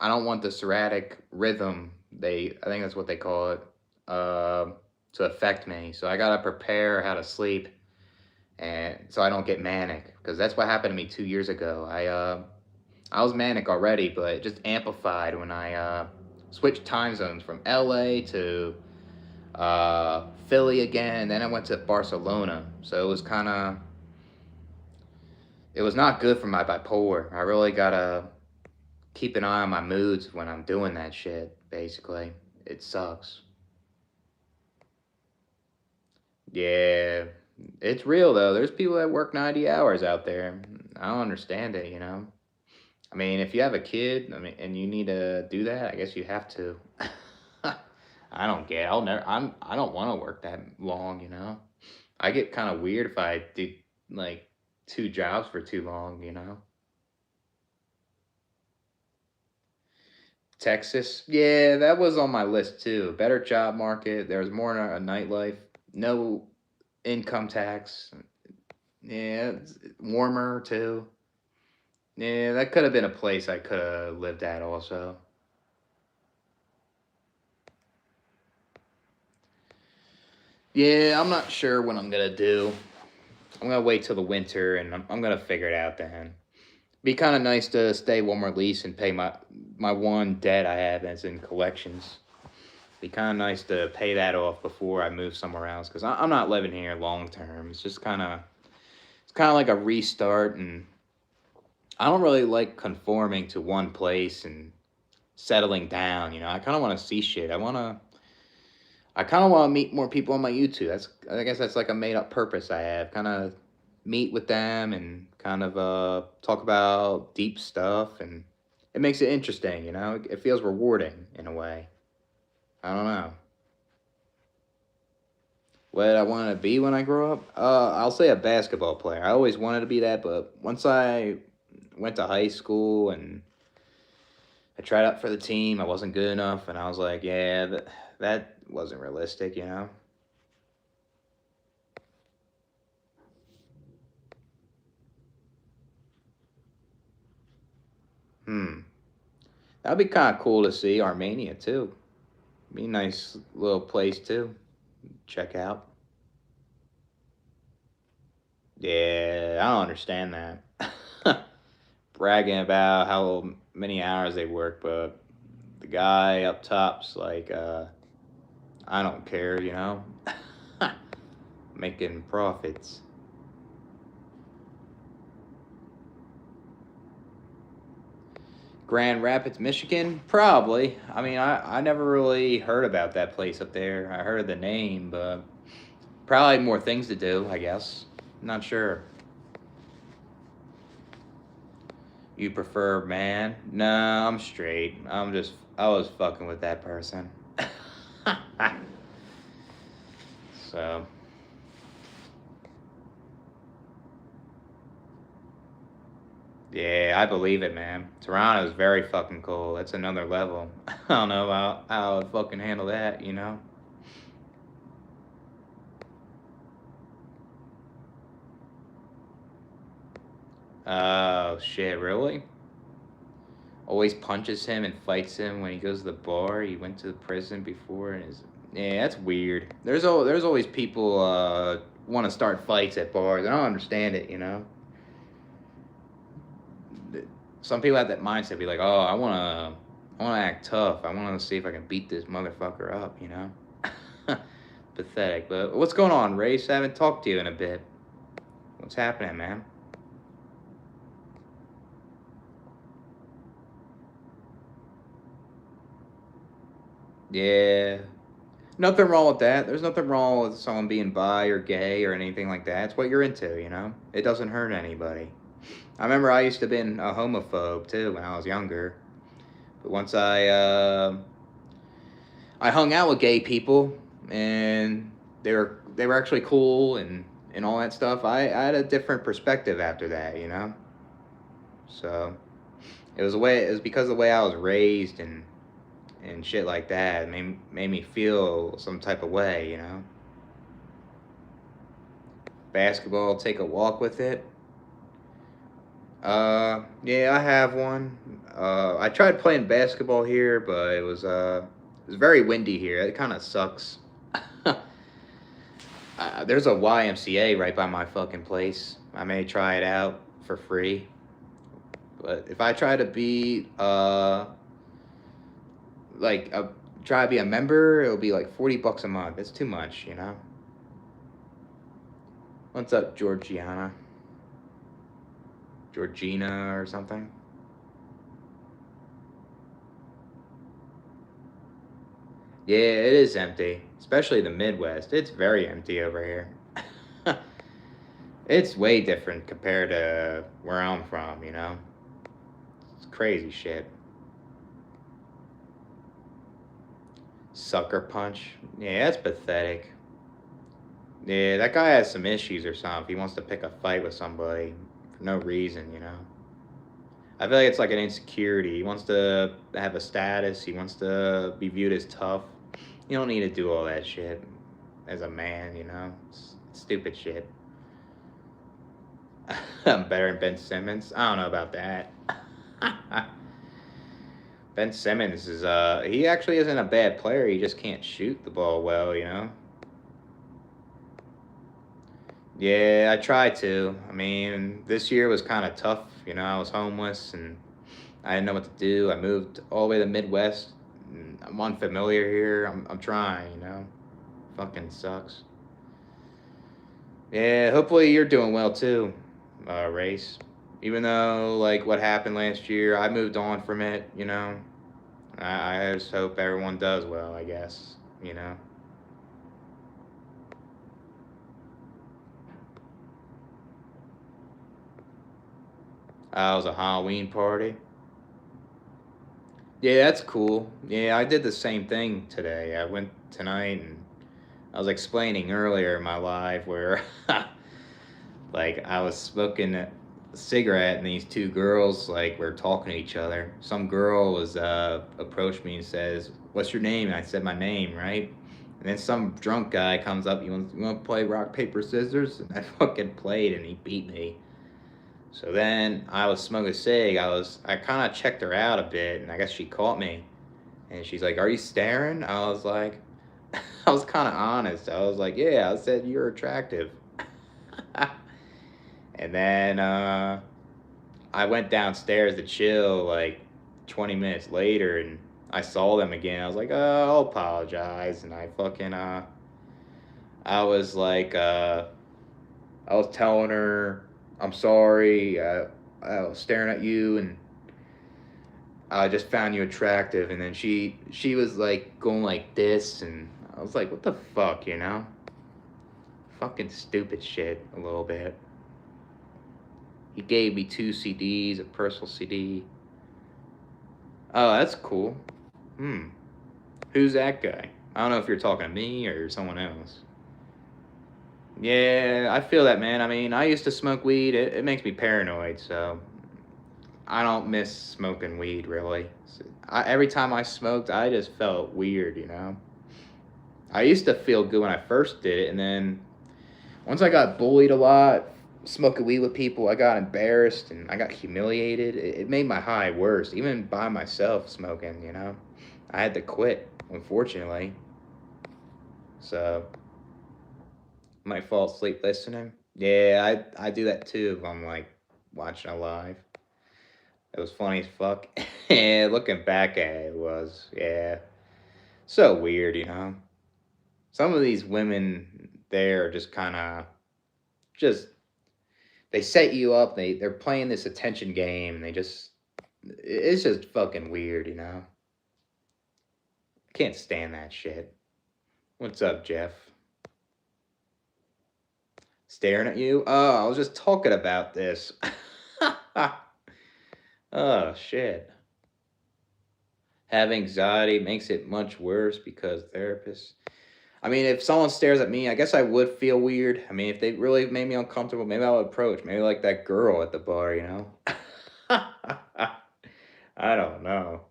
don't want the sporadic rhythm, I think that's what they call it, to affect me. So I gotta prepare how to sleep and so I don't get manic because that's what happened to me 2 years ago. I was manic already, but it just amplified when I switched time zones from LA to Philly again. Then I went to Barcelona. So it was kind of, it was not good for my bipolar. I really gotta keep an eye on my moods when I'm doing that shit, basically. It sucks. Yeah, it's real though. There's people that work 90 hours out there. I don't understand it, you know? I mean, if you have a kid, I mean, and you need to do that, I guess you have to. I don't get. I'll never. I don't want to work that long, you know. I get kind of weird if I do like two jobs for too long, you know. Texas, yeah, that was on my list too. Better job market. There was more a nightlife. No income tax. Yeah, it's warmer too. Yeah, that could have been a place I could have lived at also. Yeah, I'm not sure what I'm gonna do. I'm gonna wait till the winter and I'm gonna figure it out then. Be kind of nice to stay one more lease and pay my one debt I have that's in collections. Be kind of nice to pay that off before I move somewhere else because I'm not living here long term. It's just kind of like a restart, and I don't really like conforming to one place and settling down. You know, I kind of want to see shit. I kind of want to meet more people on my YouTube. I guess that's like a made up purpose I have. Kind of meet with them and kind of talk about deep stuff, and it makes it interesting. You know, it feels rewarding in a way. I don't know what I want to be when I grow up. I'll say a basketball player. I always wanted to be that, but once I went to high school and I tried out for the team, I wasn't good enough, and I was like, yeah, that wasn't realistic. You know. Hmm. That'd be kind of cool to see Armenia too. Be a nice little place too. Check out. Yeah, I don't understand that. Bragging about how many hours they work, but the guy up top's like, I don't care, you know? Making profits. Grand Rapids, Michigan? Probably. I mean, I never really heard about that place up there. I heard the name, but probably more things to do, I guess. Not sure. You prefer man? Nah, I'm straight. I was fucking with that person. So, yeah, I believe it, man. Toronto's very fucking cool. That's another level. I don't know how I'd fucking handle that, you know? Oh, shit, really? Always punches him and fights him when he goes to the bar. He went to the prison before and is. Yeah, that's weird. There's always people want to start fights at bars. I don't understand it, you know? Some people have that mindset, be like, oh, I wanna act tough. I wanna see if I can beat this motherfucker up, you know? Pathetic. But what's going on, Race? I haven't talked to you in a bit. What's happening, man? Yeah. Nothing wrong with that. There's nothing wrong with someone being bi or gay or anything like that. It's what you're into, you know? It doesn't hurt anybody. I remember I used to be a homophobe too when I was younger. But once I hung out with gay people and they were actually cool and all that stuff. I had a different perspective after that, you know. So it was because of the way I was raised and shit like that. It made me feel some type of way, you know. Basketball, take a walk with it. Yeah, I have one. I tried playing basketball here, but it was very windy here. It kind of sucks. There's a YMCA right by my fucking place. I may try it out for free. But if I try to beat like try to be a member, it'll be like $40 a month. It's too much, you know. What's up, Georgina or something? Yeah, it is empty, especially the Midwest. It's very empty over here. It's way different compared to where I'm from, you know? It's crazy shit. Sucker punch. Yeah, that's pathetic. Yeah, that guy has some issues or something. If he wants to pick a fight with somebody for no reason, you know? I feel like it's like an insecurity. He wants to have a status. He wants to be viewed as tough. You don't need to do all that shit as a man, you know? It's stupid shit. I'm better than Ben Simmons. I don't know about that. Ben Simmons is he actually isn't a bad player. He just can't shoot the ball well, you know. Yeah, I try to. I mean, this year was kind of tough. You know, I was homeless and I didn't know what to do. I moved all the way to the Midwest. And I'm unfamiliar here. I'm trying, you know. Fucking sucks. Yeah, hopefully you're doing well too, Race. Even though, like, what happened last year, I moved on from it, you know. I just hope everyone does well, I guess, you know. It was a Halloween party. Yeah, that's cool. Yeah, I did the same thing today. I went tonight and I was explaining earlier in my live where, like, I was smoking a cigarette and these two girls, like, were talking to each other. Some girl was, approached me and says, "What's your name?" And I said my name, right? And then some drunk guy comes up, you want to play rock, paper, scissors? And I fucking played and he beat me. So then I was smoking a cig. I kind of checked her out a bit, and I guess she caught me. And she's like, "Are you staring?" I was like, I was kind of honest. I was like, "Yeah." I said, "You're attractive." And then I went downstairs to chill like 20 minutes later, and I saw them again. I was like, "Oh, I'll apologize." And I fucking I was like, I was telling her, "I'm sorry. I was staring at you, and I just found you attractive." And then she was like going like this, and I was like, "What the fuck," you know? Fucking stupid shit a little bit. He gave me 2 CDs, a personal CD. Oh, that's cool. Hmm. Who's that guy? I don't know if you're talking to me or someone else. Yeah, I feel that, man. I mean, I used to smoke weed. It makes me paranoid, so I don't miss smoking weed really. Every time I smoked, I just felt weird, you know. I used to feel good when I first did it, and then once I got bullied a lot, smoking weed with people, I got embarrassed and I got humiliated. It made my high worse, even by myself smoking, you know. I had to quit, unfortunately. So, might fall asleep listening. Yeah, I do that too if I'm like watching a live. It was funny as fuck. Yeah, looking back at it, it was, yeah, so weird, you know. Some of these women, they're just kind of, just, they set you up, they're playing this attention game, and it's just fucking weird, you know. I can't stand that shit. What's up, Jeff? Staring at you? Oh, I was just talking about this. Oh, shit. Have anxiety makes it much worse because therapists. I mean, if someone stares at me, I guess I would feel weird. I mean, if they really made me uncomfortable, maybe I would approach. Maybe like that girl at the bar, you know? I don't know.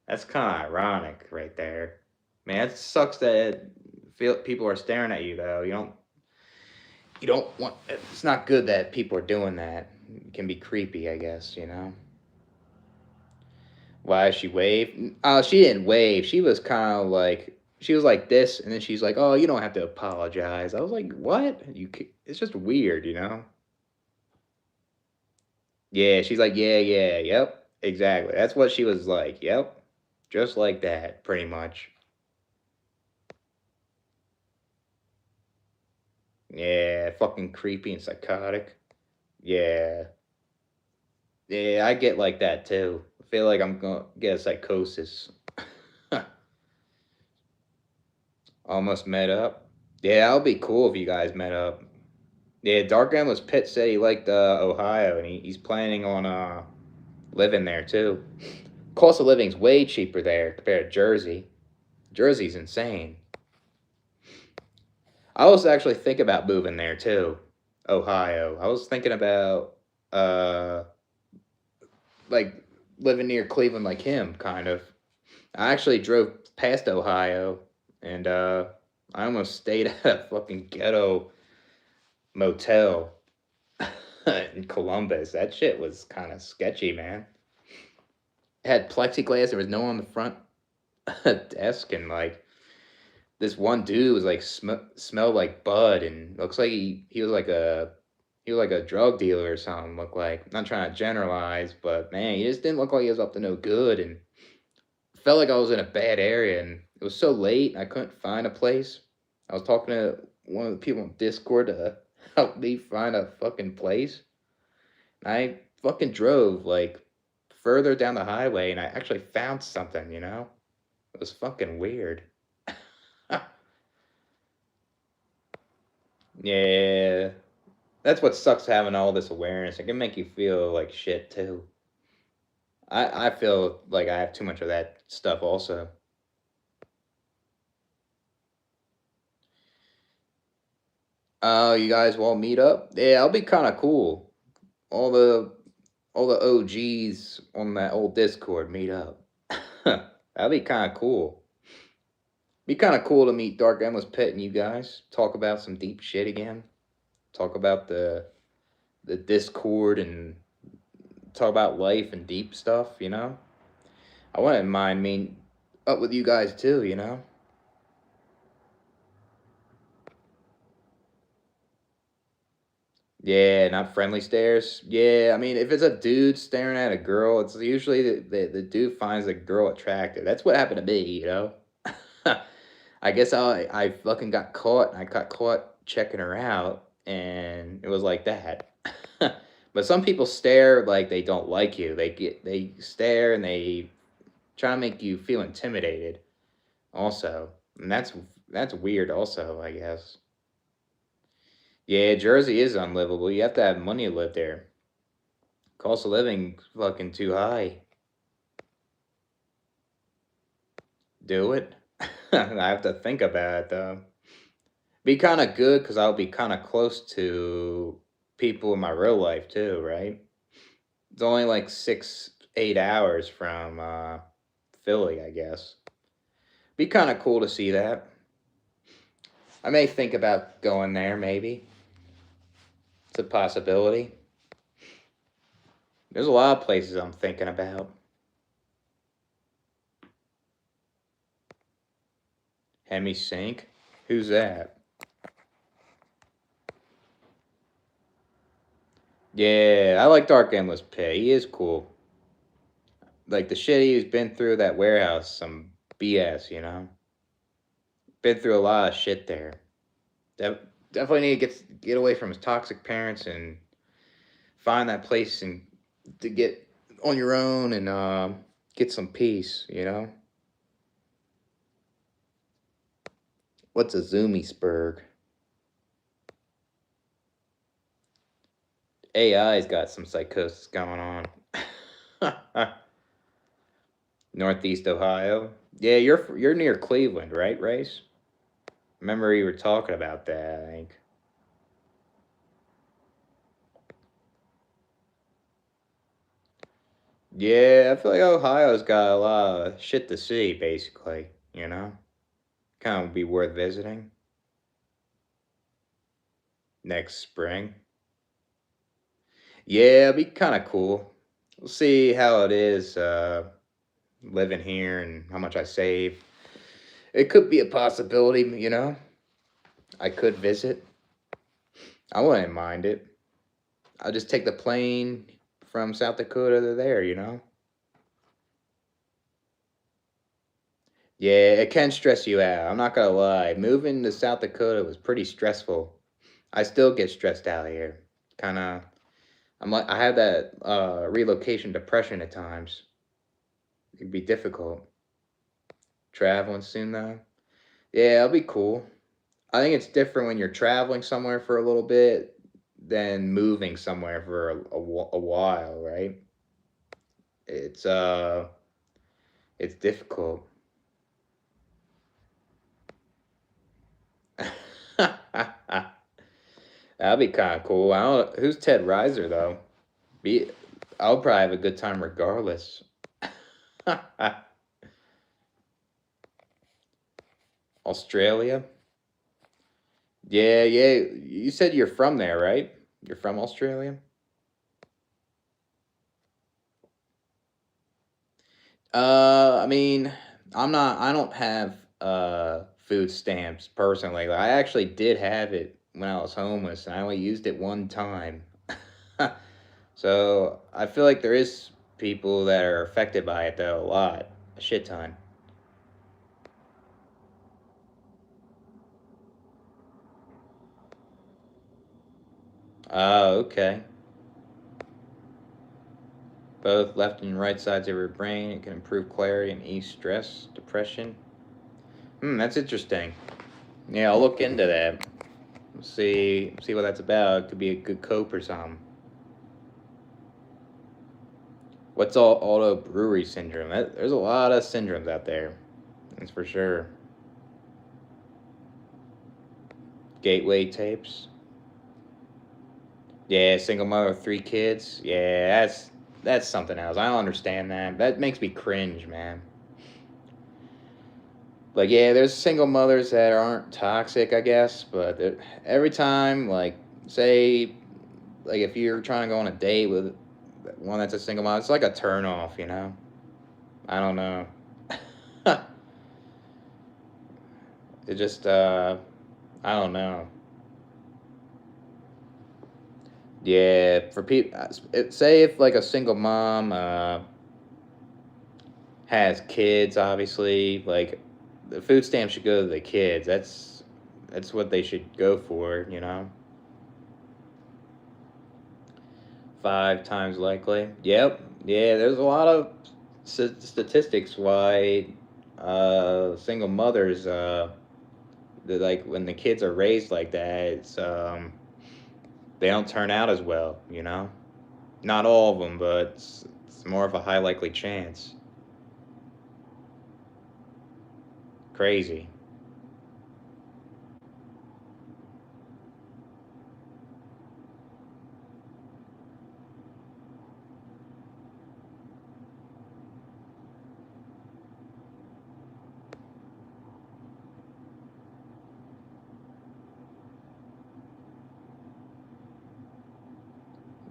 That's kind of ironic right there. Man, it sucks that people are staring at you though. You don't want. It's not good that people are doing that. It can be creepy, I guess. You know. Why she waved? She didn't wave. She was kind of like she was like this, and then she's like, "Oh, you don't have to apologize." I was like, "What? It's just weird, you know." Yeah, she's like, "Yeah, yeah, yep, exactly." That's what she was like. Yep, Just like that, pretty much. Yeah, fucking creepy and psychotic. Yeah. Yeah, I get like that too. I feel like I'm gonna get a psychosis. Almost met up. Yeah, that would be cool if you guys met up. Yeah, Dark Endless Pit said he liked Ohio, and he's planning on living there too. Cost of living's way cheaper there compared to Jersey. Jersey's insane. I was actually thinking about moving there too, Ohio. I was thinking about uh like living near Cleveland like him, kind of. I actually drove past Ohio and I almost stayed at a fucking ghetto motel in Columbus. That shit was kind of sketchy, man. It had plexiglass, there was no one on the front desk, and like this one dude was like smelled like bud, and looks like he was like a drug dealer or something. Looked like, not trying to generalize, but man, he just didn't look like he was up to no good, and felt like I was in a bad area. And it was so late, I couldn't find a place. I was talking to one of the people on Discord to help me find a fucking place. And I fucking drove like further down the highway, and I actually found something. It was fucking weird. Yeah, that's what sucks, having all this awareness. It can make you feel like shit too. I feel like I have too much of that stuff also. You guys want to meet up? Yeah, that'll be kind of cool. All the all the OGs on that old Discord meet up. That'd be kind of cool. Be kind of cool to meet Dark Endless Pit and you guys talk about some deep shit again. Talk about the Discord and talk about life and deep stuff. I wouldn't mind meeting up with you guys too. Yeah, not friendly stares. Yeah, I mean, if it's a dude staring at a girl, it's usually the dude finds the girl attractive. That's what happened to me. I guess I fucking got caught. I got caught checking her out, and it was like that. But some people stare like they don't like you. They stare and they try to make you feel intimidated. Also, and that's weird. Also, I guess. Yeah, Jersey is unlivable. You have to have money to live there. Cost of living fucking too high. Do it. I have to think about it though. Be kind of good because I'll be kind of close to people in my real life too, right? It's only like 8 hours from Philly, I guess. Be kind of cool to see that. I may think about going there. Maybe it's a possibility. There's a lot of places I'm thinking about. Hemi Sink. Who's that? Yeah, I like Dark Endless Pit. He is cool. Like the shit he's been through that warehouse, some BS. Been through a lot of shit there. Definitely need to get away from his toxic parents and find that place and to get on your own and get some peace. What's a Zoomiesburg? AI's got some psychosis going on. Northeast Ohio. Yeah, you're near Cleveland, right, Race? Remember you were talking about that, I think. Yeah, I feel like Ohio's got a lot of shit to see, basically. Kind of be worth visiting next spring. Yeah, it'd be kind of cool. We'll see how it is living here and how much I save. It could be a possibility. I could visit. I wouldn't mind it. I'll just take the plane from South Dakota to there. Yeah, it can stress you out. I'm not gonna lie. Moving to South Dakota was pretty stressful. I still get stressed out here. Kind of. I have that relocation depression at times. It'd be difficult traveling soon though. Yeah, it'll be cool. I think it's different when you're traveling somewhere for a little bit than moving somewhere for a while, right? It's uh, it's difficult. That'd be kind of cool. I don't. Who's Ted Reiser though? Be, I'll probably have a good time regardless. Australia. Yeah, yeah. You said you're from there, right? You're from Australia. I mean, I'm not. I don't have food stamps personally. Like, I actually did have it when I was homeless, and I only used it one time. So I feel like there is people that are affected by it though a lot, a shit ton. Oh, okay. Both left and right sides of your brain. It can improve clarity and ease stress, depression. That's interesting. Yeah, I'll look into that. See what that's about. It could be a good cope or something. What's all auto brewery syndrome? There's a lot of syndromes out there. That's for sure. Gateway tapes. Yeah, single mother with 3 kids. Yeah, that's something else. I don't understand that. That makes me cringe, man. Like, yeah, there's single mothers that aren't toxic, I guess, but every time, like, say, like if you're trying to go on a date with one that's a single mom, it's like a turn off, you know? I don't know. It just, I don't know. Yeah, for people, say if like a single mom has kids, obviously, like the food stamp should go to the kids. That's what they should go for, you know? 5 times likely. Yep. Yeah, there's a lot of statistics why single mothers, like when the kids are raised like that, they don't turn out as well, you know? Not all of them, but it's more of a high likely chance. Crazy.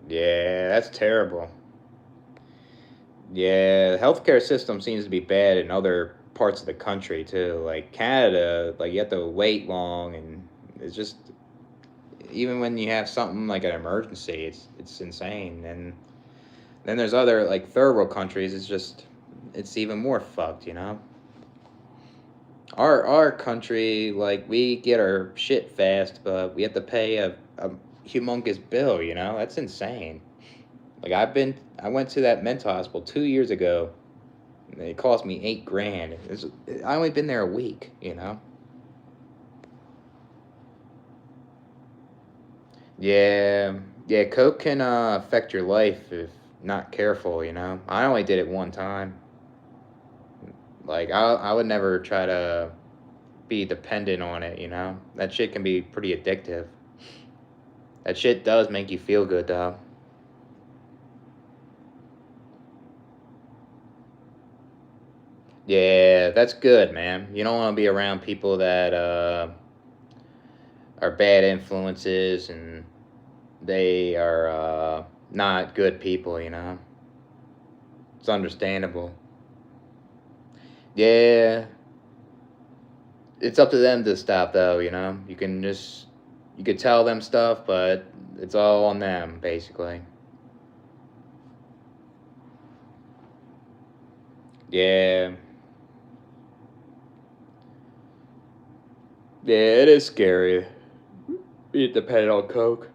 Yeah, that's terrible. Yeah, the healthcare system seems to be bad in other parts of the country too. Like Canada, like you have to wait long, and it's just even when you have something like an emergency, it's insane. And then there's other like third world countries. It's even more fucked, you know. Our country, like we get our shit fast, but we have to pay a humongous bill. You know, that's insane. Like I went to that mental hospital 2 years ago. And it cost me 8 grand. I only been there a week. You know. Yeah, yeah. Coke can affect your life if not careful. You know. I only did it one time. Like I would never try to be dependent on it. You know. That shit can be pretty addictive. That shit does make you feel good though. Yeah, that's good, man. You don't want to be around people that are bad influences and they are not good people, you know? It's understandable. Yeah, it's up to them to stop, though, you know? You could tell them stuff, but it's all on them, basically. Yeah, Yeah, it is scary. Being dependent on coke.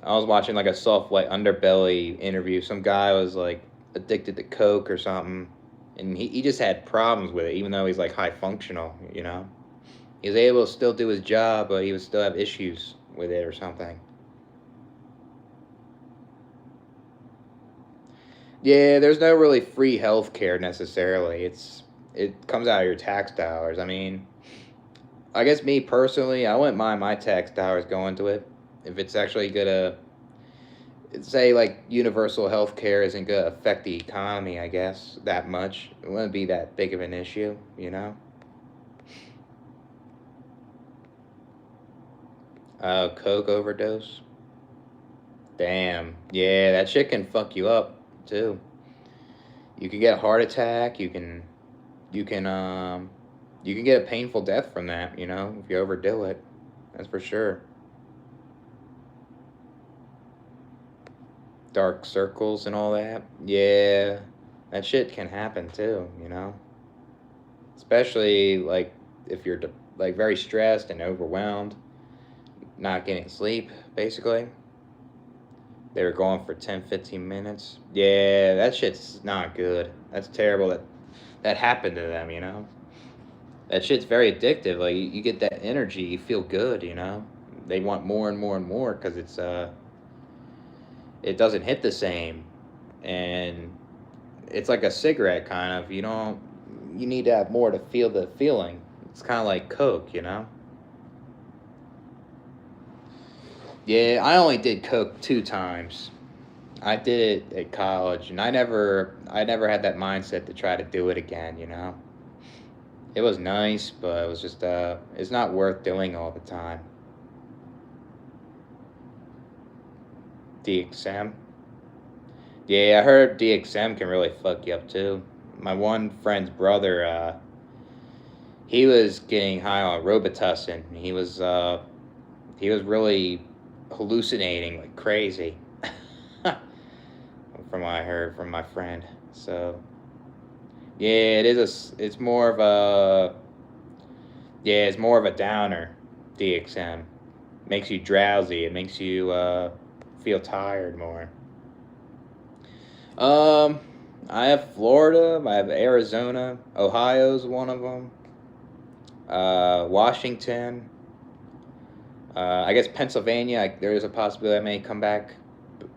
I was watching like a soft white underbelly interview. Some guy was like addicted to coke or something, and he just had problems with it, even though he's like high functional. He was able to still do his job, but he would still have issues with it or something. Yeah, there's no really free health care necessarily. It comes out of your tax dollars. I mean, I guess me personally, I wouldn't mind my tax dollars going to it if it's actually gonna say like universal health care isn't gonna affect the economy. I guess that much. It wouldn't be that big of an issue. Coke overdose. Damn. Yeah, that shit can fuck you up too. You can get a heart attack. You can you can get a painful death from that. If you overdo it. That's for sure. Dark circles and all that. Yeah, that shit can happen too. Especially like if you're like very stressed and overwhelmed, not getting sleep, basically. They were going for 10, 15 minutes. Yeah, that shit's not good. That's terrible that happened to them. That shit's very addictive. Like you get that energy, you feel good. They want more and more and more because it doesn't hit the same, and it's like a cigarette kind of. You need to have more to feel the feeling. It's kind of like Coke. Yeah, I only did Coke 2 times. I did it at college, and I never had that mindset to try to do it again. It was nice, but it was just it's not worth doing all the time. DXM. Yeah, I heard DXM can really fuck you up too. My one friend's brother, he was getting high on Robitussin. He was really hallucinating like crazy, from what I heard from my friend. So yeah, it's more of a yeah, it's more of a downer. DXM makes you drowsy. It makes you feel tired more. Um, I have Florida. I have Arizona. Ohio's one of them. Washington. I guess Pennsylvania. There is a possibility I may come back,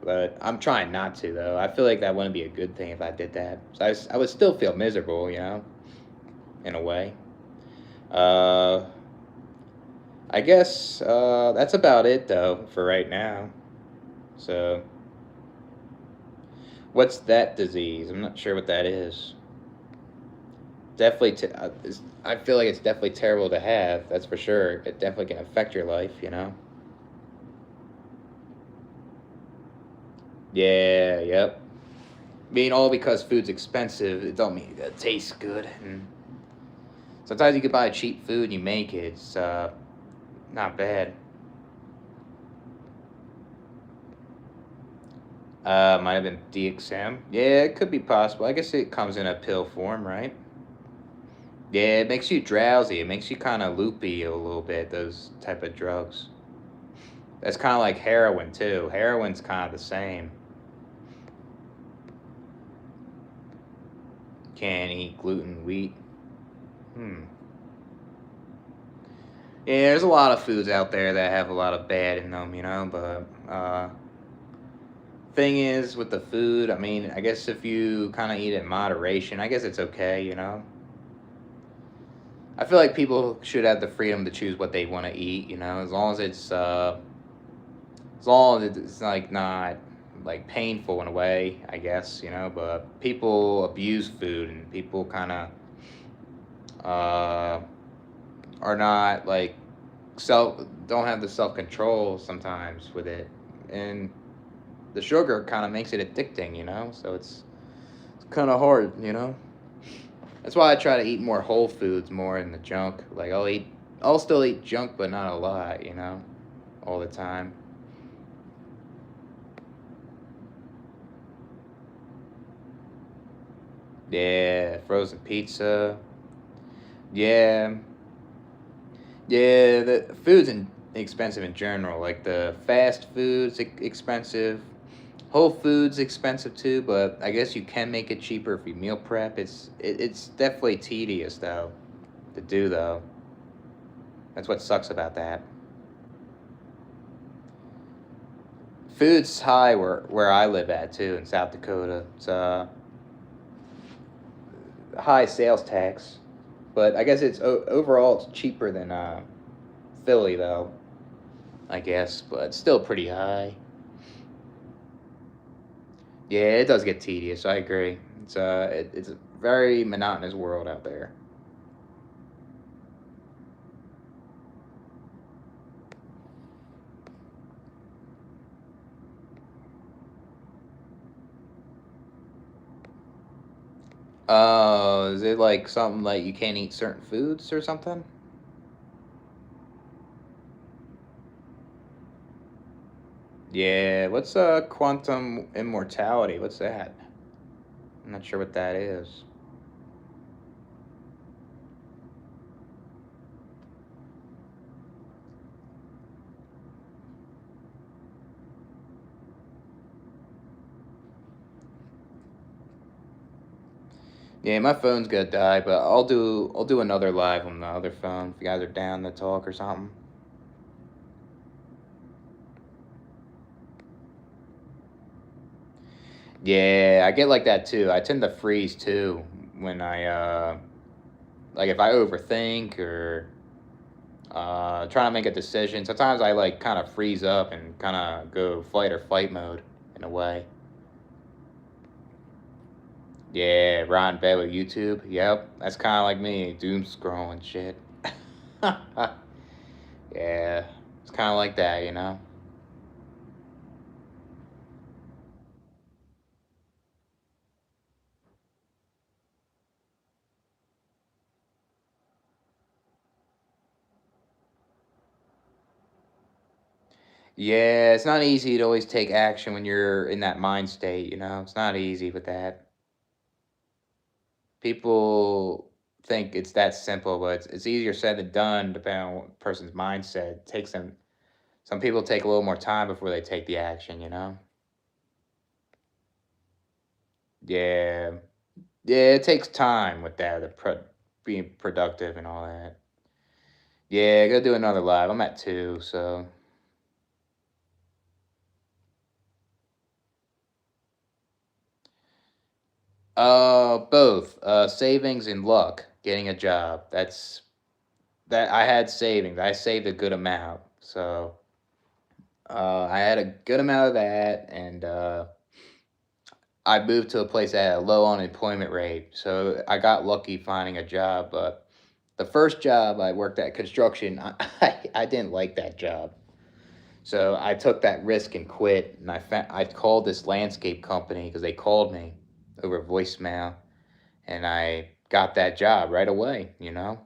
but I'm trying not to though. I feel like that wouldn't be a good thing if I did that. So I would still feel miserable, in a way. Uh, I guess that's about it though for right now. So, what's that disease? I'm not sure what that is. Definitely, I feel like it's definitely terrible to have. That's for sure. It definitely can affect your life. Yeah, yep. I mean, all because food's expensive, it don't mean it tastes good. And sometimes you could buy cheap food and you make it. It's not bad. Might have been DXM. Yeah, it could be possible. I guess it comes in a pill form, right? Yeah, it makes you drowsy. It makes you kind of loopy a little bit. Those type of drugs. That's kind of like heroin too. Heroin's kind of the same. Can't eat gluten, wheat. Hmm. Yeah, there's a lot of foods out there that have a lot of bad in them. But thing is with the food, I mean, I guess if you kind of eat it in moderation, I guess it's okay. I feel like people should have the freedom to choose what they want to eat. As long as it's like not like painful in a way, I guess. But people abuse food, and people kind of uh, are not like self don't have the self control sometimes with it, and the sugar kind of makes it addicting. So it's kind of hard. That's why I try to eat more whole foods more in the junk. Like I'll still eat junk, but not a lot. All the time. Yeah, frozen pizza. Yeah, Yeah, the food's expensive in general. Like the fast food's expensive. Whole Foods expensive too, but I guess you can make it cheaper if you meal prep. It's definitely tedious though to do though. That's what sucks about that. Food's high where I live at too in South Dakota. It's high sales tax, but I guess overall it's cheaper than Philly though. I guess, but still pretty high. Yeah, it does get tedious. I agree. It's a very monotonous world out there. Is it like something like you can't eat certain foods or something? Yeah, what's quantum immortality? What's that? I'm not sure what that is. Yeah, my phone's gonna die, but I'll do another live on the other phone if you guys are down to talk or something. Yeah, I get like that too. I tend to freeze too when I like if I overthink or trying to make a decision. Sometimes I like kind of freeze up and kind of go fight or flight mode in a way. Yeah, Ron bed with YouTube. Yep, that's kind of like me, doom scrolling shit. Yeah, it's kind of like that, you know. Yeah, it's not easy to always take action when you're in that mind state, you know. It's not easy with that. People think it's that simple, but it's easier said than done depending on what person's mindset. It takes them. Some people take a little more time before they take the action, you know. Yeah, yeah, it takes time with that, being productive and all that. Yeah, I gotta do another live. I'm at two, so both savings and luck. Getting a job. That I had savings. I saved a good amount, so I had a good amount of that, and I moved to a place that had a low unemployment rate, so I got lucky finding a job. But the first job I worked at construction, I didn't like that job. So I took that risk and quit. And I called this landscape company because they called me over voicemail, and I got that job right away. You know,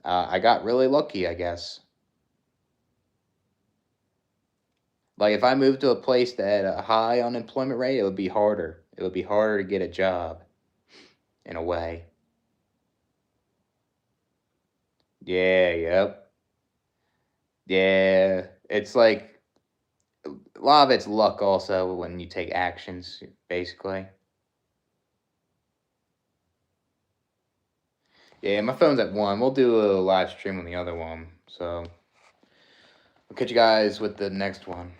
I got really lucky, I guess. Like if I moved to a place that had a high unemployment rate, it would be harder. It would be harder to get a job in a way. Yeah, yep. Yeah. It's like a lot of it's luck also when you take actions, basically. Yeah, my phone's at one. We'll do a live stream on the other one. So I'll catch you guys with the next one.